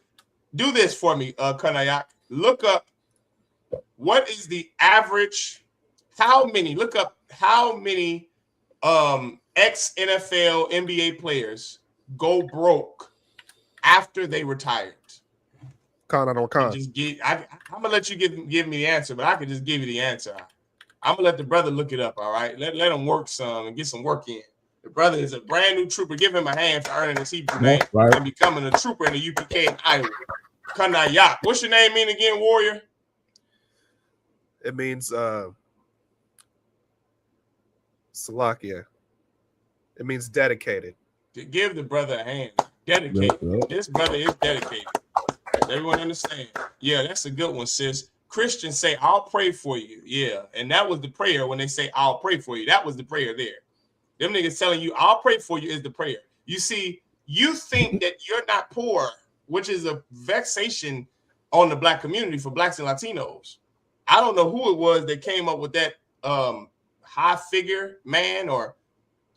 Do this for me, Kanayak. Look up what is the average. Look up how many ex-NFL NBA players go broke after they retired. I don't. I'm gonna let you give me the answer, but I can just give you the answer. I'm gonna let the brother look it up. All right, let him work some and get some work in. The brother is a brand new trooper. Give him a hand for earning his Hebrew name and becoming a trooper in the UPK in Iowa. Kanayak. What's your name mean again, warrior? It means Salakia. It means dedicated. To give the brother a hand. Dedicated. Yep. This brother is dedicated. Does everyone understand? Yeah, that's a good one, sis. Christians say, I'll pray for you. Yeah, and that was the prayer when they say, I'll pray for you. That was the prayer there. Them niggas telling you, I'll pray for you is the prayer. You see, you think that you're not poor, which is a vexation on the black community for blacks and Latinos. I don't know who it was that came up with that high figure man, or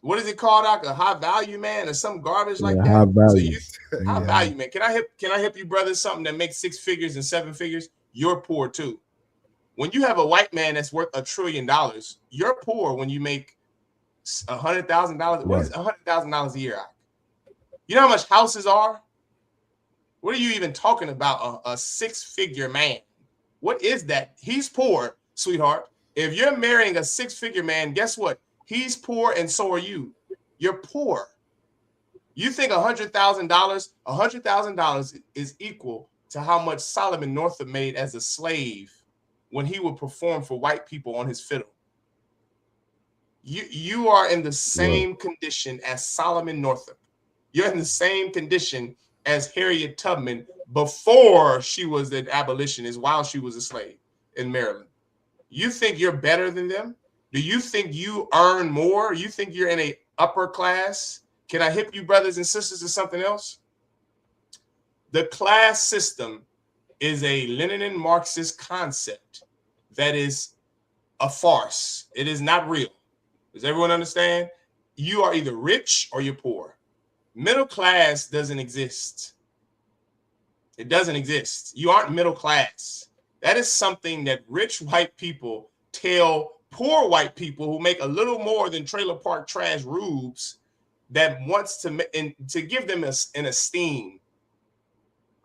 what is it called, Doc? A high value man or some garbage like that. High value. So high value man. Can I help you, brother? Something that makes 6 figures and 7 figures, you're poor too. When you have a white man that's worth $1 trillion, you're poor when you make $100,000. What is $100,000 a year? You know how much houses are? What are you even talking about? A 6-figure man. What is that? He's poor, sweetheart. If you're marrying a 6-figure man, guess what? He's poor and so are you. You're poor. You think $100,000 is equal to how much Solomon Northup made as a slave when he would perform for white people on his fiddle. You are in the same condition as Solomon Northup. You're in the same condition as Harriet Tubman before she was an abolitionist, while she was a slave in Maryland. You think you're better than them? Do you think you earn more? You think you're in a upper class? Can I hip you brothers and sisters to something else? The class system is a Leninist Marxist concept that is a farce. It is not real. Does everyone understand? You are either rich or you're poor. Middle class doesn't exist. It doesn't exist. You aren't middle class. That is something that rich white people tell poor white people who make a little more than trailer park trash rubes that wants to give them an esteem.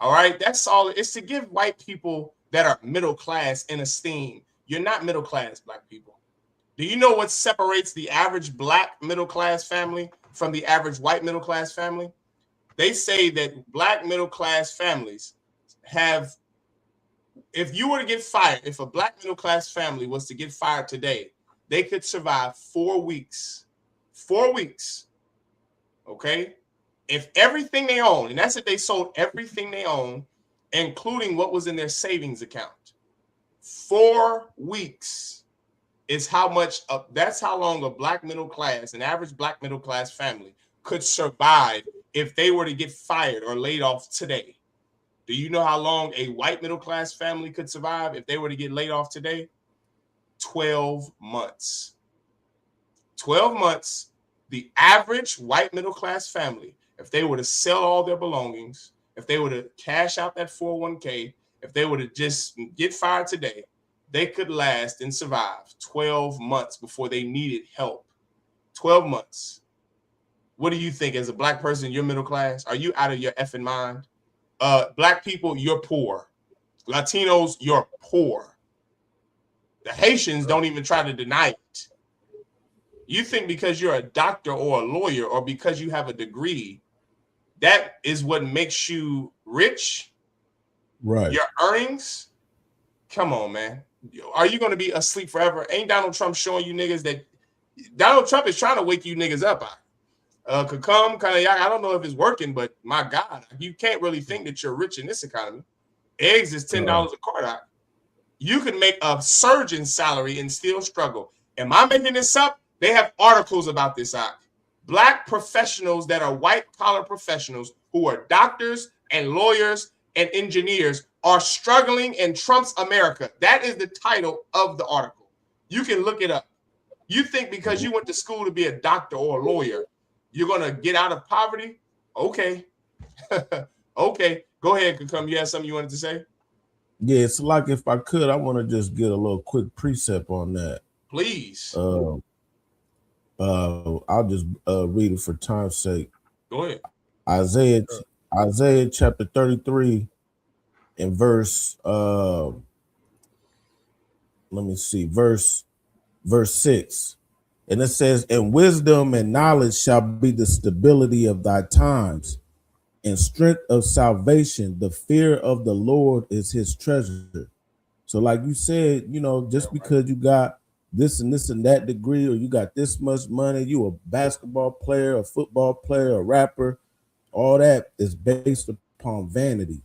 All right, that's all. It's to give white people that are middle class an esteem. You're not middle class, black people. Do you know what separates the average black middle class family from the average white middle class family? They say that black middle class families have, if you were to get fired, if a black middle class family was to get fired today, they could survive 4 weeks. 4 weeks. Okay? If everything they own, and that's if they sold everything they own, including what was in their savings account, 4 weeks is how much, that's how long a black middle class, an average black middle class family could survive if they were to get fired or laid off today. Do you know how long a white middle class family could survive if they were to get laid off today? 12 months. 12 months, the average white middle class family, if they were to sell all their belongings, if they were to cash out that 401k, if they were to just get fired today, they could last and survive 12 months before they needed help. 12 months. What do you think as a black person, you're middle class? Are you out of your effing mind? Black people, you're poor. Latinos, you're poor. The Haitians don't even try to deny it. You think because you're a doctor or a lawyer or because you have a degree, that is what makes you rich? Right. Your earnings? Come on, man. Are you going to be asleep forever? Ain't Donald Trump showing you niggas that Donald Trump is trying to wake you niggas up? Could come kind of, I don't know if it's working, but my God, you can't really think that you're rich in this economy. Eggs is $10 a quart. You can make a surgeon's salary and still struggle. Am I making this up? They have articles about this out. Black professionals that are white collar professionals who are doctors and lawyers and engineers are struggling in Trump's America. That is the title of the article. You can look it up. You think because you went to school to be a doctor or a lawyer, you're going to get out of poverty? Okay. Okay, go ahead, Come. You had something you wanted to say? Yeah, it's like if I could, I want to just get a little quick precept on that. Please. I'll just read it for time's sake. Go ahead. Isaiah chapter 33 and verse let me see, verse 6. And it says, and wisdom and knowledge shall be the stability of thy times, and strength of salvation. The fear of the Lord is his treasure. So, like you said, you know, just because you got this and that degree, or you got this much money, you a basketball player, a football player, a rapper, all that is based upon vanity,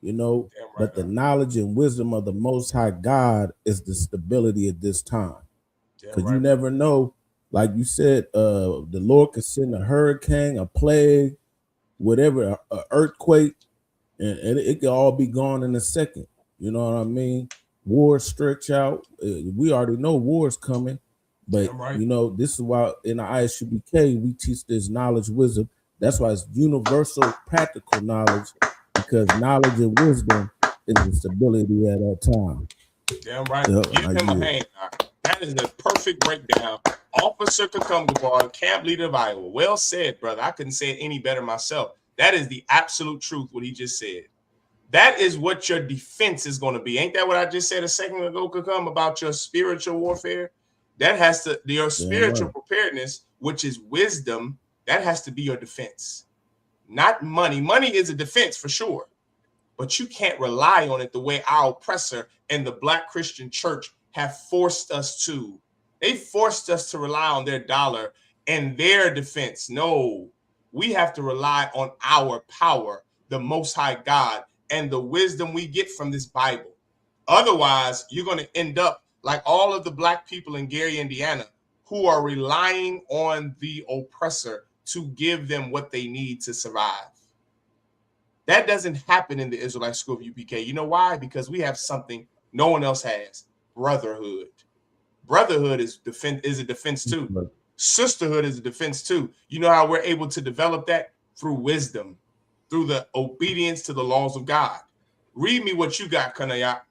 you know. But the knowledge and wisdom of the Most High God is the stability of this time. Because you never know, like you said, the Lord could send a hurricane, a plague, whatever, an earthquake, and it could all be gone in a second. You know what I mean? War stretch out. We already know war's coming, but you know, this is why in the I.S.U.P.K we teach this knowledge, wisdom. That's why it's universal, practical knowledge, because knowledge and wisdom is the stability at that time. Damn right. Give him a hand. That is the perfect breakdown. Officer Kakumgabar, camp leader of Iowa. Well said, brother. I couldn't say it any better myself. That is the absolute truth, what he just said. That is what your defense is going to be. Ain't that what I just said a second ago, Kakum, about your spiritual warfare? That has to, your spiritual preparedness, which is wisdom, that has to be your defense. Not money. Money is a defense for sure, but you can't rely on it the way our oppressor and the Black Christian church have forced us to. They forced us to rely on their dollar and their defense. No, we have to rely on our power, the Most High God, and the wisdom we get from this Bible. Otherwise, you're going to end up like all of the Black people in Gary, Indiana, who are relying on the oppressor to give them what they need to survive. That doesn't happen in the Israelite School of UPK. You know why? Because we have something no one else has: brotherhood. Brotherhood is a defense too. Sisterhood is a defense too. You know how we're able to develop that? Through wisdom, through the obedience to the laws of God. Read me what you got, Kanaya.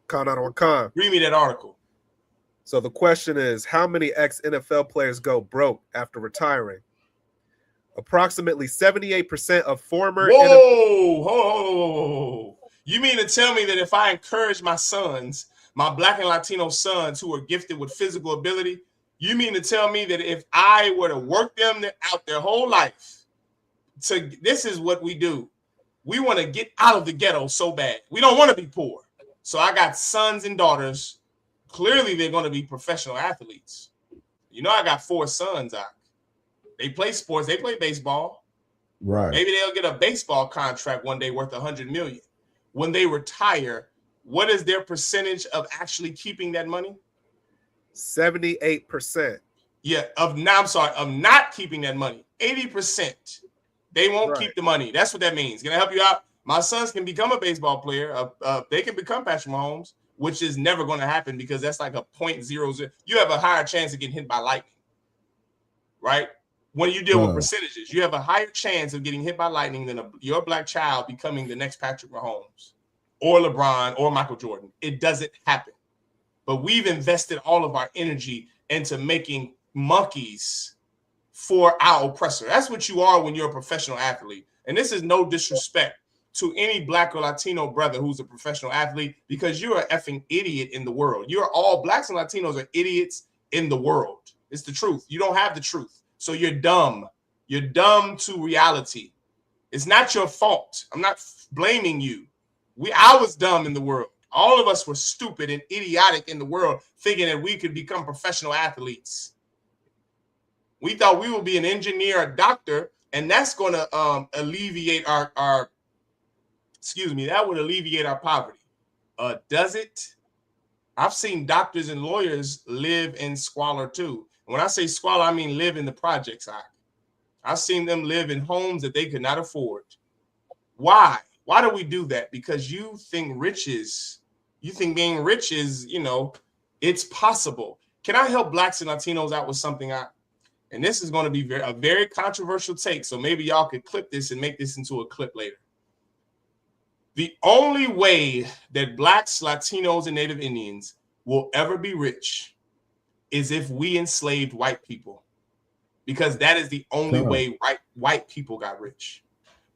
Read me that article. So the question is, how many ex-NFL players go broke after retiring? Approximately 78% of former. Whoa! You mean to tell me that if I encourage my sons, my Black and Latino sons who are gifted with physical ability, you mean to tell me that if I were to work them out their whole life, this is what we do. We want to get out of the ghetto so bad. We don't want to be poor. So I got sons and daughters. Clearly, they're going to be professional athletes. You know, I got 4 sons. They play sports. They play baseball. Right. Maybe they'll get a baseball contract one day worth $100 million. When they retire, what is their percentage of actually keeping that money? 78%. Yeah, of not keeping that money. 80%. They won't keep the money. That's what that means. Can I help you out? My sons can become a baseball player. They can become Patrick Mahomes, which is never going to happen because that's like a 0.00. You have a higher chance of getting hit by lightning, right? When you deal with percentages, you have a higher chance of getting hit by lightning than your Black child becoming the next Patrick Mahomes or LeBron or Michael Jordan. It doesn't happen. But we've invested all of our energy into making monkeys for our oppressor. That's what you are when you're a professional athlete. And this is no disrespect to any Black or Latino brother who's a professional athlete, because you're an effing idiot in the world. You're all Blacks and Latinos are idiots in the world. It's the truth. You don't have the truth. So you're dumb. You're dumb to reality. It's not your fault. I'm not blaming you. I was dumb in the world. All of us were stupid and idiotic in the world, thinking that we could become professional athletes. We thought we would be an engineer, a doctor, and that's going to alleviate that would alleviate our poverty. Does it? I've seen doctors and lawyers live in squalor too. When I say squalor, I mean live in the projects. I've seen them live in homes that they could not afford. Why? Why do we do that? Because you think being rich is, it's possible. Can I help Blacks and Latinos out with something? And this is going to be a very controversial take. So maybe y'all could clip this and make this into a clip later. The only way that blacks, Latinos, and Native Indians will ever be rich is if we enslaved white people, because that is the only way white people got rich.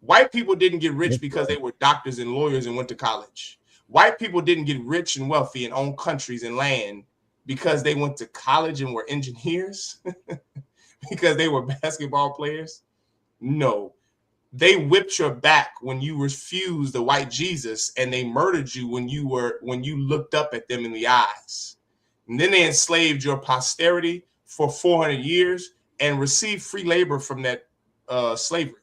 White people didn't get rich because they were doctors and lawyers and went to college. White people didn't get rich and wealthy and own countries and land because they went to college and were engineers, because they were basketball players. No, they whipped your back when you refused the white Jesus, and they murdered you when you looked up at them in the eyes. And then they enslaved your posterity for 400 years and received free labor from that slavery.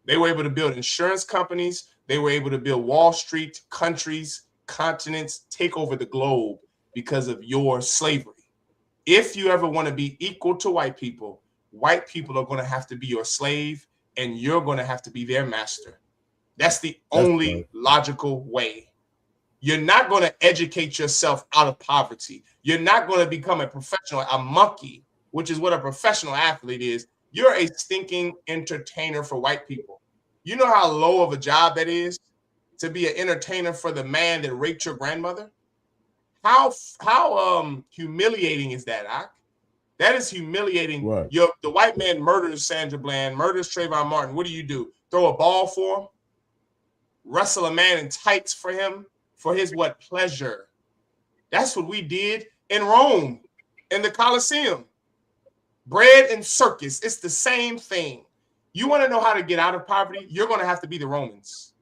They were able to build insurance companies. They were able to build Wall Street, countries, continents, take over the globe because of your slavery. If you ever want to be equal to white people are going to have to be your slave, and you're going to have to be their master. That's the only logical way. You're not going to educate yourself out of poverty. You're not going to become a professional, a monkey, which is what a professional athlete is. You're a stinking entertainer for white people. You know how low of a job that is to be an entertainer for the man that raped your grandmother? How humiliating is that, Ak? That is humiliating. Right. The white man murders Sandra Bland, murders Trayvon Martin. What do? Throw a ball for him? Wrestle a man in tights for him? For his what? Pleasure. That's what we did in Rome, in the Colosseum. Bread and circus. It's the same thing. You want to know how to get out of poverty? You're going to have to be the Romans.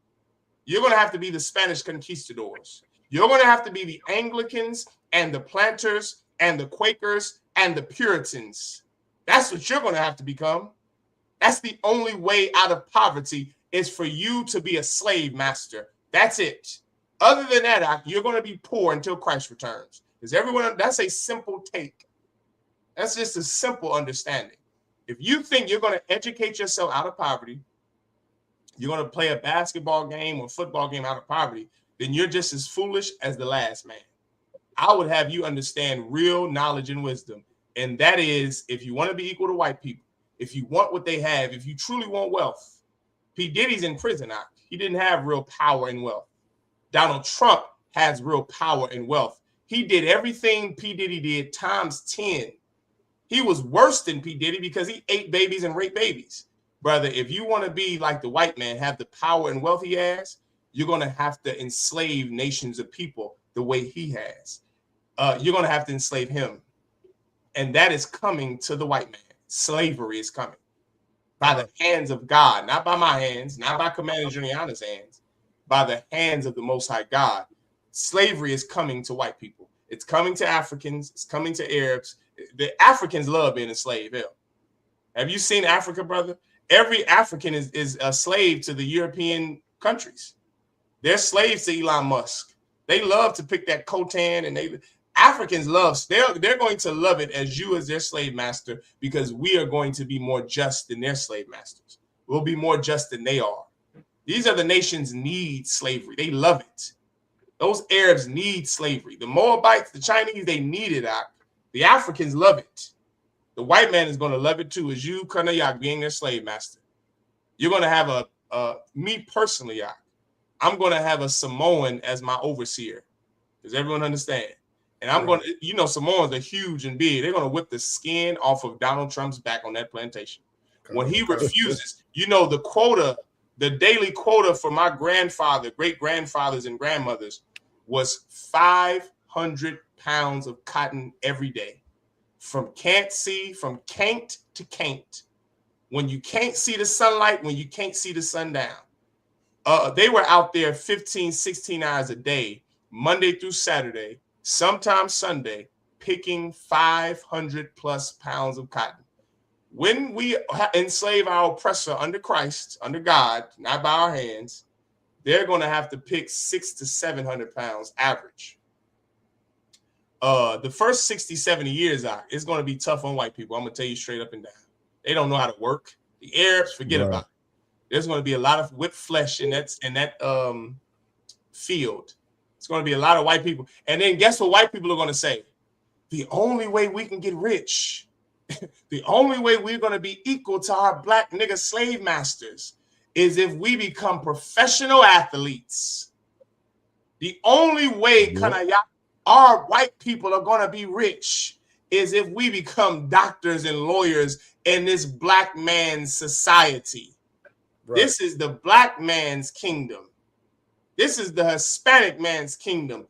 You're going to have to be the Spanish conquistadors. You're going to have to be the Anglicans and the planters and the Quakers and the Puritans. That's what you're going to have to become. That's the only way out of poverty, is for you to be a slave master. That's it. Other than that, you're going to be poor until Christ returns. That's a simple take. That's just a simple understanding. If you think you're going to educate yourself out of poverty, you're going to play a basketball game or football game out of poverty, then you're just as foolish as the last man. I would have you understand real knowledge and wisdom. And that is, if you want to be equal to white people, if you want what they have, if you truly want wealth, P. Diddy's in prison now. He didn't have real power and wealth. Donald Trump has real power and wealth. He did everything P. Diddy did times 10. He was worse than P. Diddy because he ate babies and raped babies. Brother, if you want to be like the white man, have the power and wealth he has, you're going to have to enslave nations of people the way he has. You're going to have to enslave him. And that is coming to the white man. Slavery is coming by the hands of God, not by my hands, not by Commander Juliana's hands, by the hands of the Most High God. Slavery is coming to white people. It's coming to Africans. It's coming to Arabs. The Africans love being a slave. Hell. Have you seen Africa, brother? Every African is a slave to the European countries. They're slaves to Elon Musk. They love to pick that cotan, and Africans love. They're going to love it as their slave master, because we are going to be more just than their slave masters. We'll be more just than they are. These other nations need slavery. They love it. Those Arabs need slavery. The Moabites, the Chinese, they need it. The Africans love it. The white man is going to love it too, as you, Kanayak, being their slave master. You're going to have me personally, I'm going to have a Samoan as my overseer. Does everyone understand? And I'm going to, Samoans are huge and big. They're going to whip the skin off of Donald Trump's back on that plantation. When he refuses, the quota, the daily quota for my grandfather, great-grandfathers, and grandmothers was 500 pounds of cotton every day. From can't to can't. When you can't see the sunlight, when you can't see the sun down. They were out there 15, 16 hours a day, Monday through Saturday, sometimes Sunday, picking 500 plus pounds of cotton. When we enslave our oppressor under Christ, under God, not by our hands, they're going to have to pick 600 to 700 pounds average. The first 60, 70 years, it's going to be tough on white people. I'm going to tell you straight up and down. They don't know how to work. The Arabs, forget about it. There's going to be a lot of whipped flesh in that field. It's going to be a lot of white people. And then guess what white people are going to say? The only way we can get rich, the only way we're going to be equal to our black nigga slave masters is if we become professional athletes. The only way our white people are going to be rich is if we become doctors and lawyers in this black man's society. Right. This is the black man's kingdom. This is the Hispanic man's kingdom.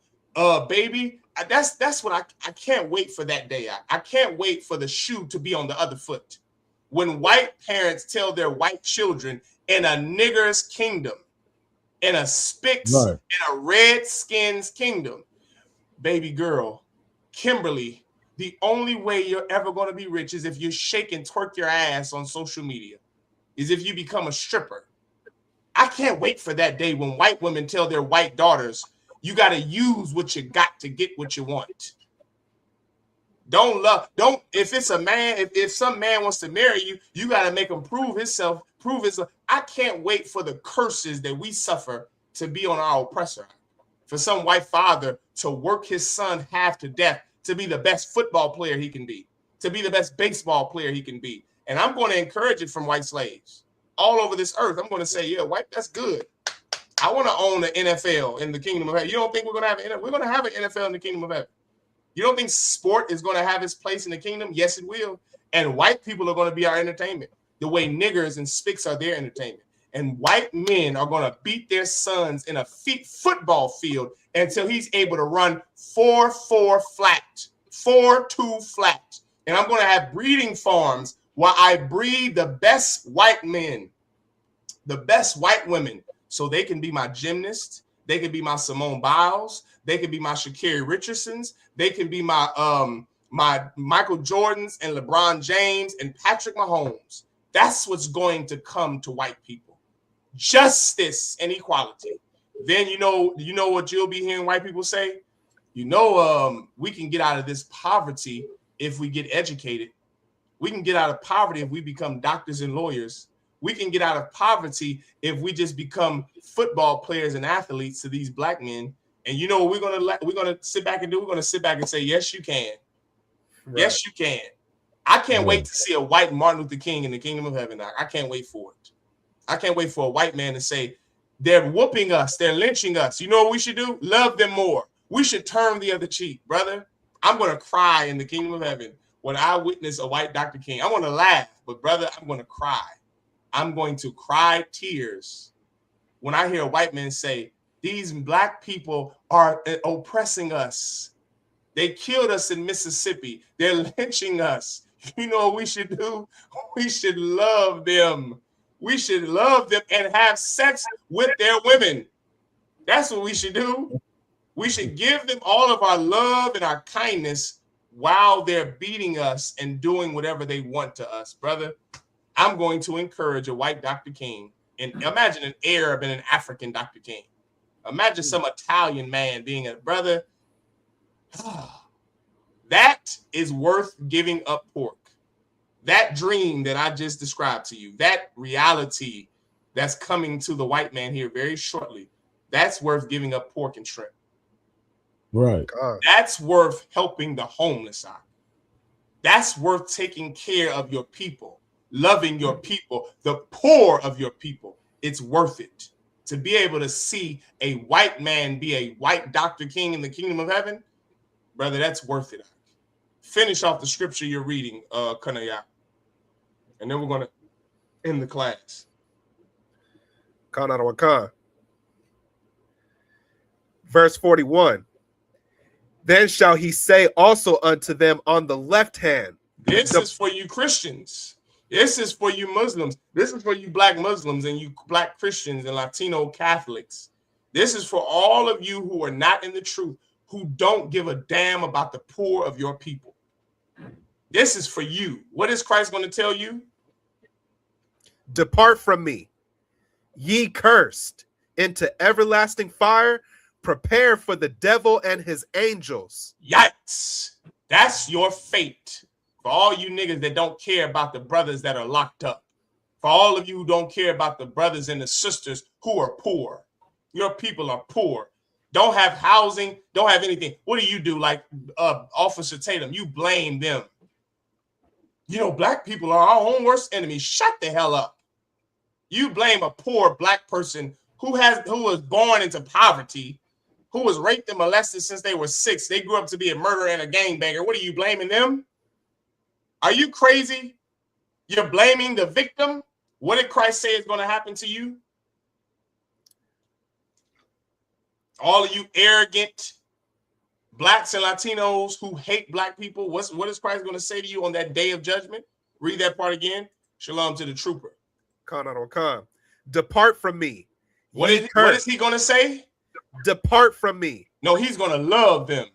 Baby, that's what I can't wait for that day. I can't wait for the shoe to be on the other foot. When white parents tell their white children in a nigger's kingdom, in a Spic's, right, in a Redskin's kingdom, baby girl, Kimberly, the only way you're ever going to be rich is if you shake and twerk your ass on social media, is if you become a stripper. I can't wait for that day when white women tell their white daughters, you got to use what you got to get what you want. If it's a man, if some man wants to marry you, you got to make him prove himself. I can't wait for the curses that we suffer to be on our oppressor. For some white father to work his son half to death to be the best football player he can be, to be the best baseball player he can be. And I'm going to encourage it from white slaves all over this earth. I'm going to say, yeah, white, that's good. I want to own the NFL in the kingdom of heaven. You don't think we're going to have an NFL in the kingdom of heaven? You don't think sport is going to have its place in the kingdom? Yes, it will. And white people are going to be our entertainment, the way niggers and Spic's are their entertainment. And white men are going to beat their sons in a football field until he's able to run 4-4 flat, 4-2 flat. And I'm going to have breeding farms where I breed the best white men, the best white women, so they can be my gymnasts, they can be my Simone Biles, they can be my Sha'Carri Richardsons, they can be my my Michael Jordans and LeBron James and Patrick Mahomes. That's what's going to come to white people. Justice and equality. Then you know what you'll be hearing white people say? We can get out of this poverty if we get educated. We can get out of poverty if we become doctors and lawyers. We can get out of poverty if we just become football players and athletes to these black men. And you know what we're gonna sit back and do? We're gonna sit back and say, yes, you can. Right. Yes, you can. I can't wait to see a white Martin Luther King in the kingdom of heaven. I can't wait for it. I can't wait for a white man to say, they're whooping us, they're lynching us. You know what we should do? Love them more. We should turn the other cheek, brother. I'm going to cry in the kingdom of heaven when I witness a white Dr. King. I'm going to laugh, but brother, I'm going to cry. I'm going to cry tears when I hear a white man say, these black people are oppressing us. They killed us in Mississippi. They're lynching us. You know what we should do? We should love them. We should love them and have sex with their women. That's what we should do. We should give them all of our love and our kindness while they're beating us and doing whatever they want to us, brother. I'm going to encourage a white Dr. King. And imagine an Arab and an African Dr. King. Imagine some Italian man being a brother. That is worth giving up pork. That dream that I just described to you, that reality that's coming to the white man here very shortly, that's worth giving up pork and shrimp. Right. God. That's worth helping the homeless out. That's worth taking care of your people, loving your people, the poor of your people. It's worth it. To be able to see a white man be a white Dr. King in the kingdom of heaven, brother, that's worth it. Finish off the scripture you're reading, Kanaya. And then we're going to end the class. Verse 41. Then shall he say also unto them on the left hand. This is for you Christians. This is for you Muslims. This is for you black Muslims and you black Christians and Latino Catholics. This is for all of you who are not in the truth, who don't give a damn about the poor of your people. This is for you. What is Christ going to tell you? Depart from me, ye cursed, into everlasting fire, prepare for the devil and his angels. Yikes. That's your fate. For all you niggas that don't care about the brothers that are locked up. For all of you who don't care about the brothers and the sisters who are poor. Your people are poor. Don't have housing, don't have anything. What do? Like Officer Tatum, you blame them. You know, black people are our own worst enemy. Shut the hell up. You blame a poor black person who was born into poverty, who was raped and molested since they were 6. They grew up to be a murderer and a gangbanger. What are you blaming them? Are you crazy? You're blaming the victim? What did Christ say is going to happen to you? All of you arrogant blacks and Latinos who hate black people, what is Christ going to say to you on that day of judgment? Read that part again. Shalom to the trooper. Khan. Depart from me. What is he going to say? Depart from me. No, he's going to love them.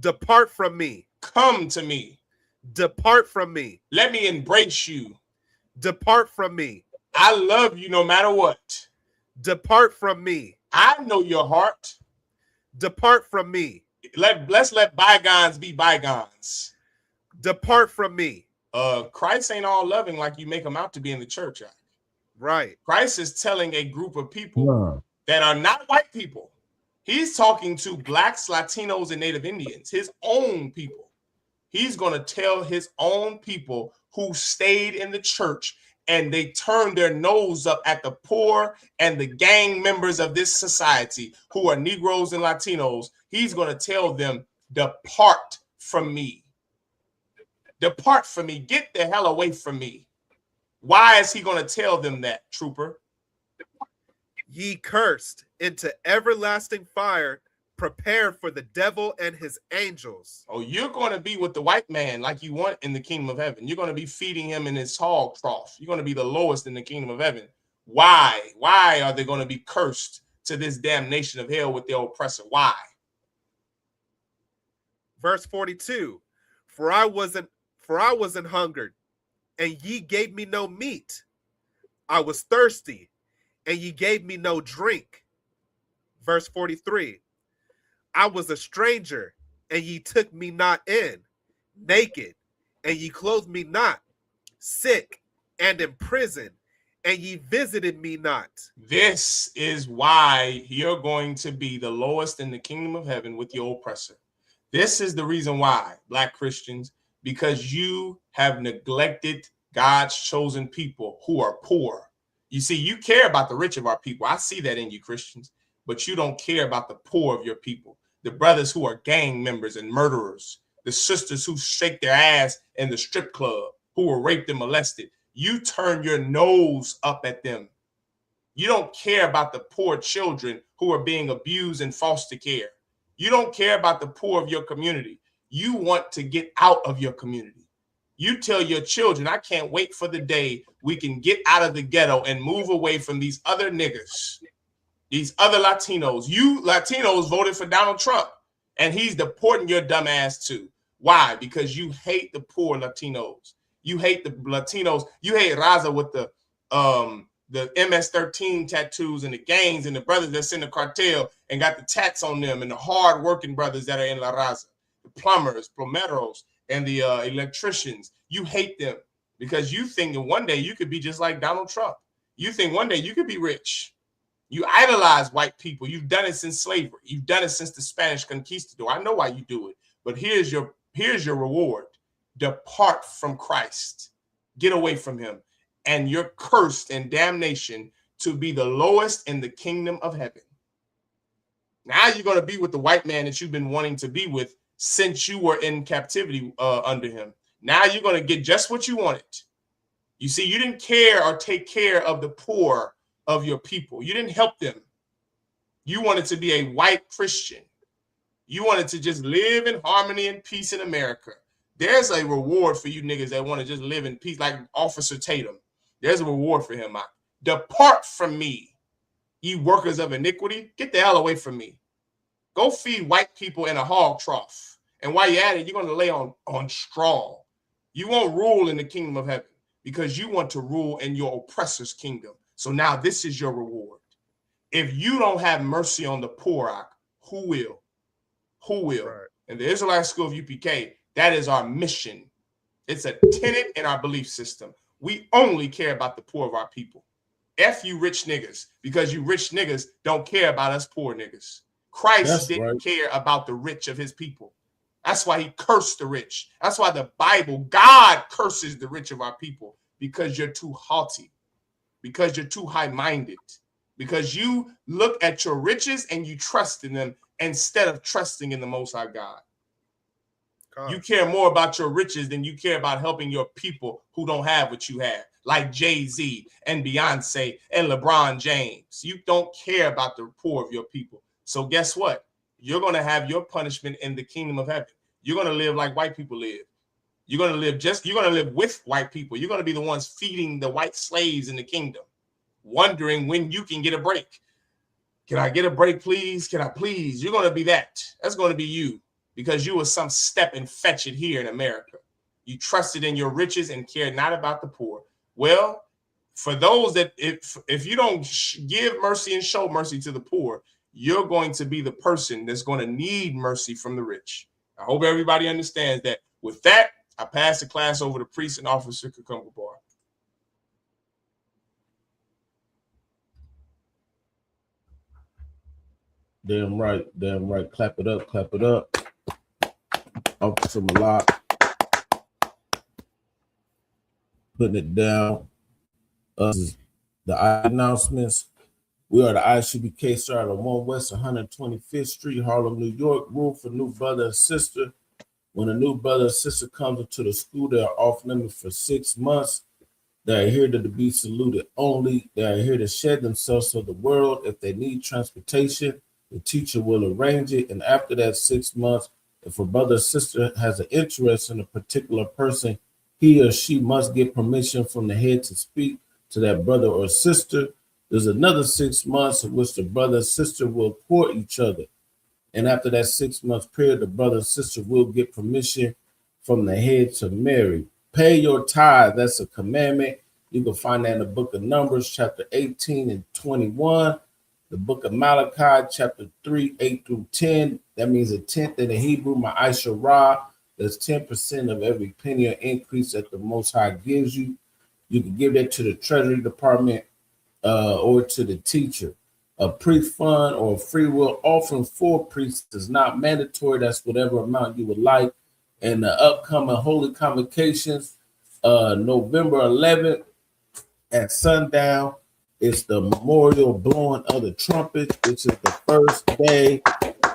Depart from me. Come to me. Depart from me. Let me embrace you. Depart from me. I love you no matter what. Depart from me. I know your heart. Depart from me. Let's let bygones be bygones. Depart from me. Christ ain't all loving like you make him out to be in the church. Right. Christ is telling a group of people that are not white people. He's talking to blacks, Latinos, and Native Indians, his own people. He's going to tell his own people who stayed in the church and they turned their nose up at the poor and the gang members of this society who are Negroes and Latinos. He's going to tell them, depart from me. Depart from me. Get the hell away from me. Why is he going to tell them that, trooper? Ye cursed, into everlasting fire, prepared for the devil and his angels. Oh, you're going to be with the white man like you want in the kingdom of heaven. You're going to be feeding him in his hog trough. You're going to be the lowest in the kingdom of heaven. Why? Why are they going to be cursed to this damnation of hell with their oppressor? Why? Verse 42, for I wasn't hungered, and ye gave me no meat. I was thirsty, and ye gave me no drink. Verse 43, I was a stranger, and ye took me not in, naked, and ye clothed me not, sick, and in prison, and ye visited me not. This is why you're going to be the lowest in the kingdom of heaven with your oppressor. This is the reason why, black Christians, because you have neglected God's chosen people who are poor. You see, you care about the rich of our people. I see that in you, Christians, but you don't care about the poor of your people. The brothers who are gang members and murderers, the sisters who shake their ass in the strip club, who were raped and molested. You turn your nose up at them. You don't care about the poor children who are being abused in foster care. You don't care about the poor of your community. You want to get out of your community. You tell your children, I can't wait for the day we can get out of the ghetto and move away from these other niggas, these other Latinos. You Latinos voted for Donald Trump, and he's deporting your dumb ass too. Why? Because you hate the poor Latinos. You hate the Latinos. You hate Raza with the MS-13 tattoos and the gangs and the brothers that's in the cartel and got the tats on them, and the hard-working brothers that are in La Raza, the plumbers, plomeros, and the electricians. You hate them because you think that one day you could be just like Donald Trump. You think one day you could be rich. You idolize white people. You've done it since slavery. You've done it since the Spanish conquistador. I know why you do it, but here's your reward. Depart from Christ. Get away from him. And you're cursed in damnation to be the lowest in the kingdom of heaven. Now you're going to be with the white man that you've been wanting to be with since you were in captivity under him. Now you're going to get just what you wanted. You see, you didn't care or take care of the poor of your people. You didn't help them. You wanted to be a white Christian. You wanted to just live in harmony and peace in America. There's a reward for you niggas that want to just live in peace, like Officer Tatum. There's a reward for him. Depart from me, ye workers of iniquity. Get the hell away from me. Go feed white people in a hog trough. And while you're at it, you're going to lay on straw. You won't rule in the kingdom of heaven because you want to rule in your oppressor's kingdom. So now this is your reward. If you don't have mercy on the poor, who will? Who will? Right. In the Israelite School of UPK, that is our mission. It's a tenet in our belief system. We only care about the poor of our people. F you rich niggas, because you rich niggas don't care about us poor niggas. Christ didn't care about the rich of his people. That's why he cursed the rich. That's why the Bible, God curses the rich of our people, because you're too haughty. because you're too high-minded, because you look at your riches and you trust in them instead of trusting in the Most High God. You care more about your riches than you care about helping your people who don't have what you have, like Jay-Z and Beyonce and LeBron James. You don't care about the poor of your people. So guess what? You're going to have your punishment in the kingdom of heaven. You're going to live like white people live. You're going to live with white people. You're going to be the ones feeding the white slaves in the kingdom, wondering when you can get a break. Can I get a break, please? Can I please? You're going to be that. That's going to be you, because you were some step and fetch it here in America. You trusted in your riches and cared not about the poor. Well, for those that if you don't give mercy and show mercy to the poor, you're going to be the person that's going to need mercy from the rich. I hope everybody understands that. With that, I pass the class over to Priest and Officer Cucumber Bar. Damn right, damn right. Clap it up, clap it up. Officer Malak, putting it down. The announcements. We are the I.S.U.P.K. started on 1 West 125th Street, Harlem, New York. Room for new brother and sister. When a new brother or sister comes into the school, they are off limits for 6 months. They are here to be saluted only. They are here to shed themselves to the world. If they need transportation, the teacher will arrange it. And after that 6 months, if a brother or sister has an interest in a particular person, he or she must get permission from the head to speak to that brother or sister. There's another 6 months in which the brother and sister will court each other. And after that 6 month period, the brother and sister will get permission from the head to marry. Pay your tithe. That's a commandment. You can find that in the book of Numbers, chapter 18 and 21. The book of Malachi, chapter 3, 8 through 10. That means a tenth in the Hebrew, ma'asharah. That's 10% of every penny or increase that the Most High gives you. You can give that to the Treasury Department or to the teacher. A priest fund or a free will offering for priests is not mandatory. That's whatever amount you would like. And the upcoming holy convocations, November 11th at sundown, it's the memorial blowing of the trumpet, which is the first day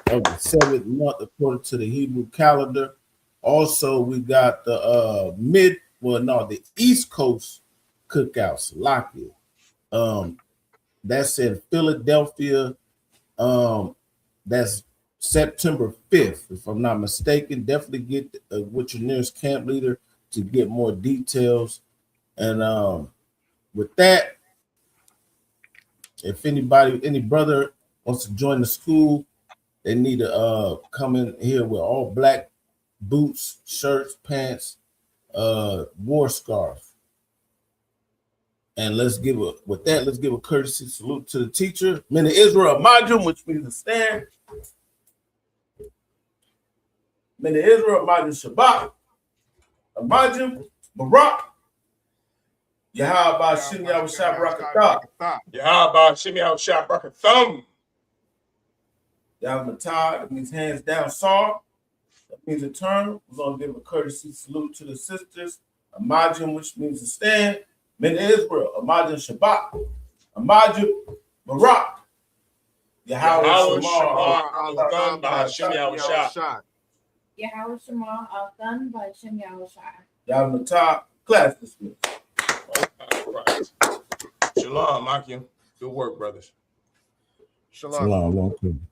of the 7th month according to the Hebrew calendar. Also, we got the the East Coast cookouts, Lockyer. That's in Philadelphia. That's September 5th, if I'm not mistaken. Definitely get with your nearest camp leader to get more details. And with that, if any brother wants to join the school, they need to come in here with all black boots, shirts, pants, war scarf. And let's give a courtesy salute to the teacher. Men of Israel, Majum, which means to stand. Men of Israel, Majum Shabbat. Majum, Barak. Yahabah Shimei Shab Rakatah. Yahabah Shimei Shab Rakathum. Yahmatah, that means hands down, saw. That means a turn. We're going to give a courtesy salute to the sisters. Majum, which means to stand. Men of Israel, Amajim Shabbat, Amajim Barak, Yahweh Shema Al-Dhan B'Hashem Yahushua. Yahweh Shema Al-Dhan B'Hashem Yahushua. Yahmatah, class dismissed. Shalom, Makim. Good work, brothers. Shalom. Shalom.